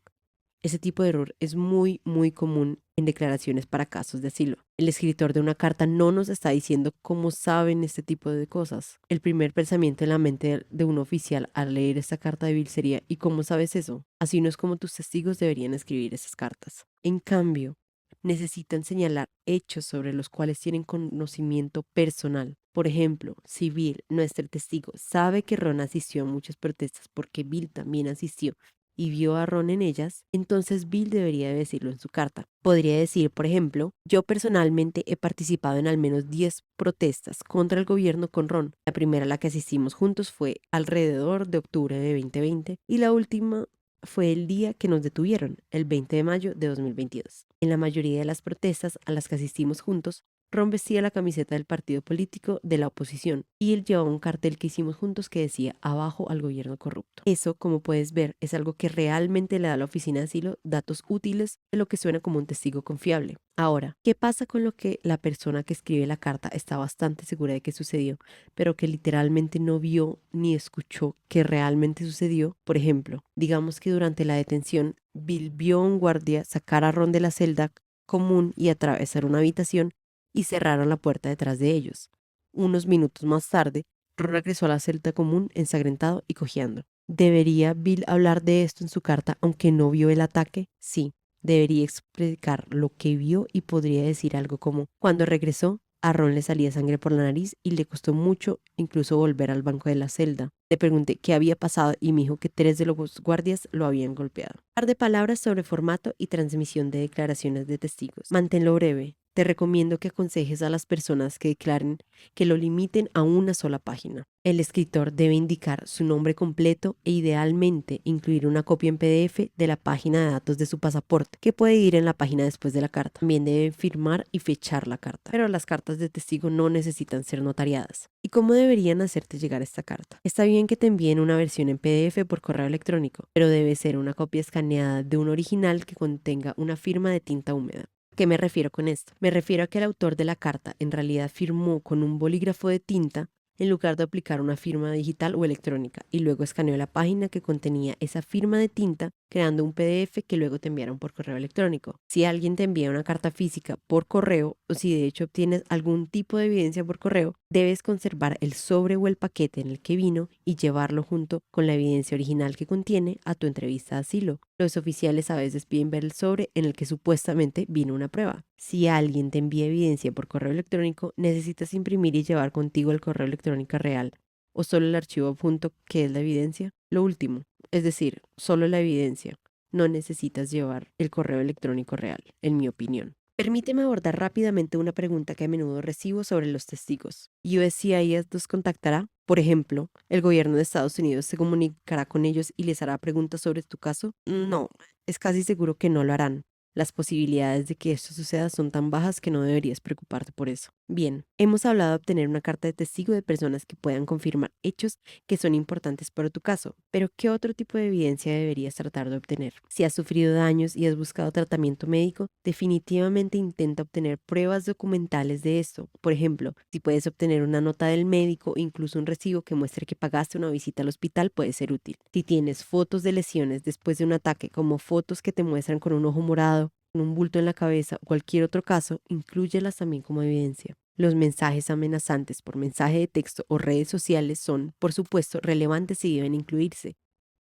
Ese tipo de error es muy común en declaraciones para casos de asilo. El escritor de una carta no nos está diciendo cómo saben este tipo de cosas. El primer pensamiento en la mente de un oficial al leer esta carta de Bill sería: ¿y cómo sabes eso? Así no es como tus testigos deberían escribir esas cartas. En cambio, necesitan señalar hechos sobre los cuales tienen conocimiento personal. Por ejemplo, si Bill, nuestro testigo, sabe que Ron asistió a muchas protestas porque Bill también asistió y vio a Ron en ellas, entonces Bill debería decirlo en su carta. Podría decir, por ejemplo: yo personalmente he participado en al menos 10 protestas contra el gobierno con Ron. La primera a la que asistimos juntos fue alrededor de octubre de 2020 y la última fue el día que nos detuvieron, el 20 de mayo de 2022. En la mayoría de las protestas a las que asistimos juntos, Ron vestía la camiseta del partido político de la oposición y él llevaba un cartel que hicimos juntos que decía abajo al gobierno corrupto. Eso, como puedes ver, es algo que realmente le da a la oficina de asilo datos útiles de lo que suena como un testigo confiable. Ahora, ¿qué pasa con lo que la persona que escribe la carta está bastante segura de que sucedió, pero que literalmente no vio ni escuchó que realmente sucedió? Por ejemplo, digamos que durante la detención, Bill vio a un guardia sacar a Ron de la celda común y atravesar una habitación y cerraron la puerta detrás de ellos. Unos minutos más tarde, Ron regresó a la celda común ensangrentado y cojeando. ¿Debería Bill hablar de esto en su carta aunque no vio el ataque? Sí. Debería explicar lo que vio y podría decir algo como: cuando regresó, a Ron le salía sangre por la nariz y le costó mucho incluso volver al banco de la celda. Le pregunté qué había pasado y me dijo que 3 de los guardias lo habían golpeado. Un par de palabras sobre formato y transmisión de declaraciones de testigos. Manténlo breve. Te recomiendo que aconsejes a las personas que declaren que lo limiten a una sola página. El escritor debe indicar su nombre completo e idealmente incluir una copia en PDF de la página de datos de su pasaporte, que puede ir en la página después de la carta. También debe firmar y fechar la carta, pero las cartas de testigo no necesitan ser notariadas. ¿Y cómo deberían hacerte llegar esta carta? Está bien que te envíen una versión en PDF por correo electrónico, pero debe ser una copia escaneada de un original que contenga una firma de tinta húmeda. ¿A qué me refiero con esto? Me refiero a que el autor de la carta en realidad firmó con un bolígrafo de tinta en lugar de aplicar una firma digital o electrónica, y luego escaneó la página que contenía esa firma de tinta, creando un PDF que luego te enviaron por correo electrónico. Si alguien te envía una carta física por correo, o si de hecho obtienes algún tipo de evidencia por correo, debes conservar el sobre o el paquete en el que vino y llevarlo junto con la evidencia original que contiene a tu entrevista de asilo. Los oficiales a veces piden ver el sobre en el que supuestamente vino una prueba. Si alguien te envía evidencia por correo electrónico, necesitas imprimir y llevar contigo el correo electrónico real, o solo el archivo adjunto que es la evidencia. Lo último, es decir, solo la evidencia. No necesitas llevar el correo electrónico real, en mi opinión. Permíteme abordar rápidamente una pregunta que a menudo recibo sobre los testigos. ¿USCIS los contactará? Por ejemplo, ¿el gobierno de Estados Unidos se comunicará con ellos y les hará preguntas sobre tu caso? No, es casi seguro que no lo harán. Las posibilidades de que esto suceda son tan bajas que no deberías preocuparte por eso. Bien, hemos hablado de obtener una carta de testigo de personas que puedan confirmar hechos que son importantes para tu caso, pero ¿qué otro tipo de evidencia deberías tratar de obtener? Si has sufrido daños y has buscado tratamiento médico, definitivamente intenta obtener pruebas documentales de esto. Por ejemplo, si puedes obtener una nota del médico o incluso un recibo que muestre que pagaste una visita al hospital, puede ser útil. Si tienes fotos de lesiones después de un ataque, como fotos que te muestran con un ojo morado, con un bulto en la cabeza o cualquier otro caso, inclúyelas también como evidencia. Los mensajes amenazantes por mensaje de texto o redes sociales son, por supuesto, relevantes y deben incluirse,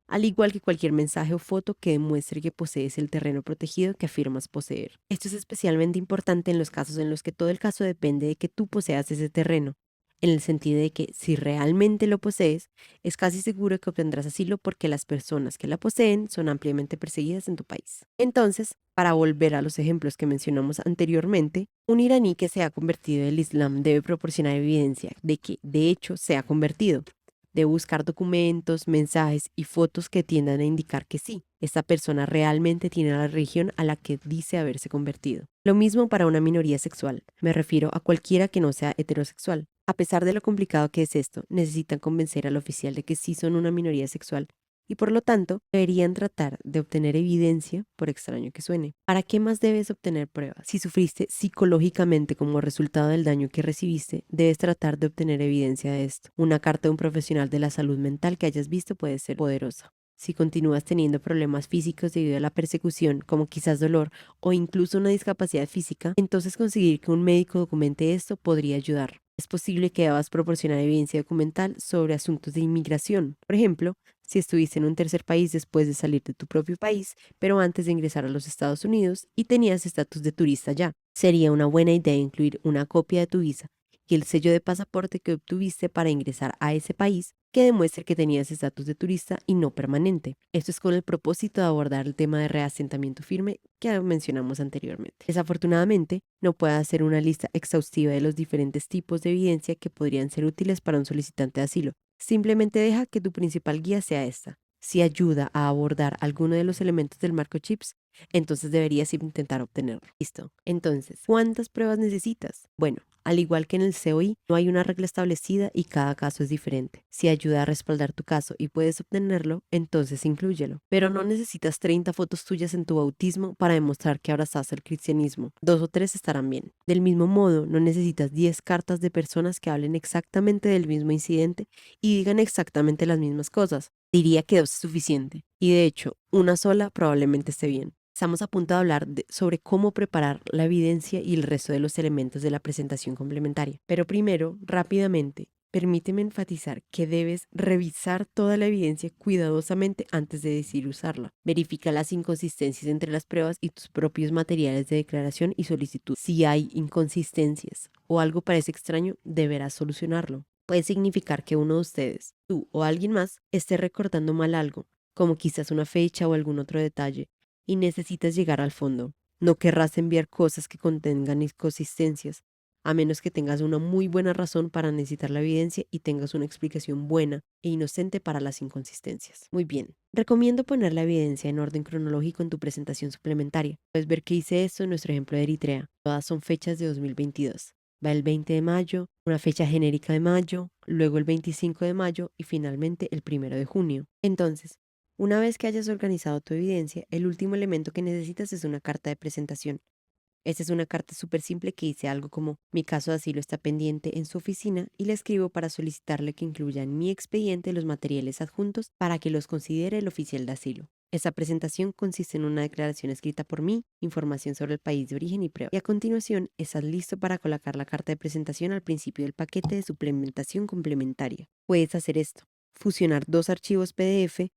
al igual que cualquier mensaje o foto que demuestre que posees el terreno protegido que afirmas poseer. Esto es especialmente importante en los casos en los que todo el caso depende de que tú poseas ese terreno, en el sentido de que si realmente lo posees, es casi seguro que obtendrás asilo porque las personas que la poseen son ampliamente perseguidas en tu país. Entonces, para volver a los ejemplos que mencionamos anteriormente, un iraní que se ha convertido al Islam debe proporcionar evidencia de que, de hecho, se ha convertido. Debe buscar documentos, mensajes y fotos que tiendan a indicar que sí, esta persona realmente tiene la religión a la que dice haberse convertido. Lo mismo para una minoría sexual, me refiero a cualquiera que no sea heterosexual. A pesar de lo complicado que es esto, necesitan convencer al oficial de que sí son una minoría sexual y por lo tanto deberían tratar de obtener evidencia, por extraño que suene. ¿Para qué más debes obtener pruebas? Si sufriste psicológicamente como resultado del daño que recibiste, debes tratar de obtener evidencia de esto. Una carta de un profesional de la salud mental que hayas visto puede ser poderosa. Si continúas teniendo problemas físicos debido a la persecución, como quizás dolor o incluso una discapacidad física, entonces conseguir que un médico documente esto podría ayudar. Es posible que debas proporcionar evidencia documental sobre asuntos de inmigración. Por ejemplo, si estuviste en un tercer país después de salir de tu propio país, pero antes de ingresar a los Estados Unidos y tenías estatus de turista ya. Sería una buena idea incluir una copia de tu visa y el sello de pasaporte que obtuviste para ingresar a ese país que demuestre que tenías estatus de turista y no permanente. Esto es con el propósito de abordar el tema de reasentamiento firme que mencionamos anteriormente. Desafortunadamente, no puedo hacer una lista exhaustiva de los diferentes tipos de evidencia que podrían ser útiles para un solicitante de asilo. Simplemente deja que tu principal guía sea esta. Si ayuda a abordar alguno de los elementos del marco CHIPS, entonces deberías intentar obtenerlo. Listo. Entonces, ¿cuántas pruebas necesitas? Bueno, al igual que en el COI, no hay una regla establecida y cada caso es diferente. Si ayuda a respaldar tu caso y puedes obtenerlo, entonces inclúyelo. Pero no necesitas 30 fotos tuyas en tu bautismo para demostrar que abrazas el cristianismo. 2 o 3 estarán bien. Del mismo modo, no necesitas 10 cartas de personas que hablen exactamente del mismo incidente y digan exactamente las mismas cosas. Diría que 2 es suficiente. Y de hecho, una sola probablemente esté bien. Estamos a punto de hablar sobre cómo preparar la evidencia y el resto de los elementos de la presentación complementaria. Pero primero, rápidamente, permíteme enfatizar que debes revisar toda la evidencia cuidadosamente antes de decidir usarla. Verifica las inconsistencias entre las pruebas y tus propios materiales de declaración y solicitud. Si hay inconsistencias o algo parece extraño, deberás solucionarlo. Puede significar que uno de ustedes, tú o alguien más, esté recordando mal algo, como quizás una fecha o algún otro detalle, y necesitas llegar al fondo. No querrás enviar cosas que contengan inconsistencias, a menos que tengas una muy buena razón para necesitar la evidencia y tengas una explicación buena e inocente para las inconsistencias. Muy bien, recomiendo poner la evidencia en orden cronológico en tu presentación suplementaria. Puedes ver que hice esto en nuestro ejemplo de Eritrea. Todas son fechas de 2022. Va el 20 de mayo, una fecha genérica de mayo, luego el 25 de mayo y finalmente el 1 de junio. Entonces, una vez que hayas organizado tu evidencia, el último elemento que necesitas es una carta de presentación. Esta es una carta súper simple que dice algo como: mi caso de asilo está pendiente en su oficina y le escribo para solicitarle que incluya en mi expediente los materiales adjuntos para que los considere el oficial de asilo. Esa presentación consiste en una declaración escrita por mí, información sobre el país de origen y prueba. Y a continuación, estás listo para colocar la carta de presentación al principio del paquete de suplementación complementaria. Puedes hacer esto: fusionar 2 archivos PDF,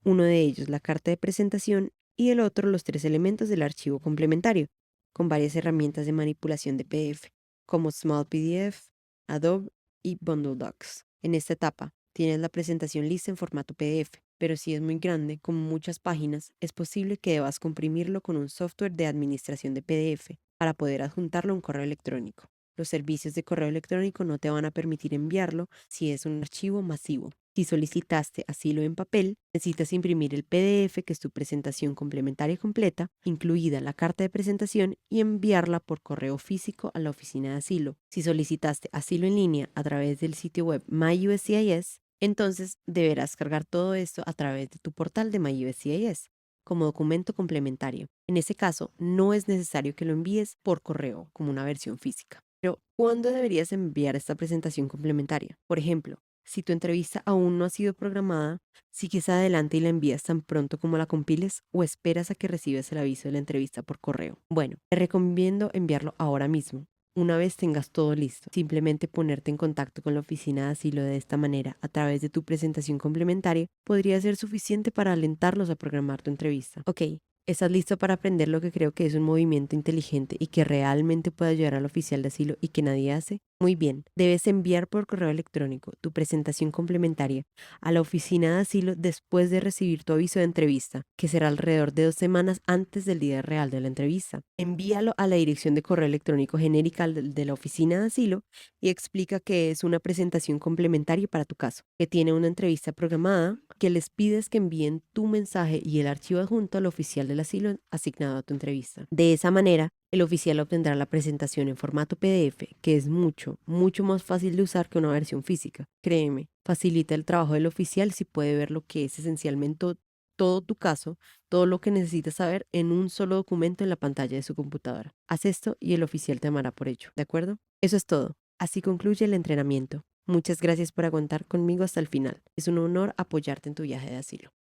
uno de ellos la carta de presentación y el otro los 3 elementos del archivo complementario, con varias herramientas de manipulación de PDF, como Small PDF, Adobe y Bundle Docs. En esta etapa, tienes la presentación lista en formato PDF, pero si es muy grande, como muchas páginas, es posible que debas comprimirlo con un software de administración de PDF para poder adjuntarlo a un correo electrónico. Los servicios de correo electrónico no te van a permitir enviarlo si es un archivo masivo. Si solicitaste asilo en papel, necesitas imprimir el PDF, que es tu presentación complementaria completa, incluida la carta de presentación, y enviarla por correo físico a la oficina de asilo. Si solicitaste asilo en línea a través del sitio web MyUSCIS, entonces deberás cargar todo esto a través de tu portal de MyUSCIS como documento complementario. En ese caso, no es necesario que lo envíes por correo como una versión física. Pero, ¿cuándo deberías enviar esta presentación complementaria? Por ejemplo, si tu entrevista aún no ha sido programada, ¿sigues adelante y la envías tan pronto como la compiles o esperas a que recibas el aviso de la entrevista por correo? Bueno, te recomiendo enviarlo ahora mismo. Una vez tengas todo listo, simplemente ponerte en contacto con la oficina de asilo de esta manera a través de tu presentación complementaria podría ser suficiente para alentarlos a programar tu entrevista. Ok, ¿estás listo para aprender lo que creo que es un movimiento inteligente y que realmente puede ayudar al oficial de asilo y que nadie hace? Muy bien, debes enviar por correo electrónico tu presentación complementaria a la oficina de asilo después de recibir tu aviso de entrevista, que será alrededor de 2 semanas antes del día real de la entrevista. Envíalo a la dirección de correo electrónico genérica de la oficina de asilo y explica que es una presentación complementaria para tu caso, que tiene una entrevista programada, que les pides que envíen tu mensaje y el archivo adjunto al oficial del asilo asignado a tu entrevista. De esa manera, el oficial obtendrá la presentación en formato PDF, que es mucho más fácil de usar que una versión física. Créeme, facilita el trabajo del oficial si puede ver lo que es esencialmente todo tu caso, todo lo que necesitas saber en un solo documento en la pantalla de su computadora. Haz esto y el oficial te amará por ello, ¿de acuerdo? Eso es todo. Así concluye el entrenamiento. Muchas gracias por aguantar conmigo hasta el final. Es un honor apoyarte en tu viaje de asilo.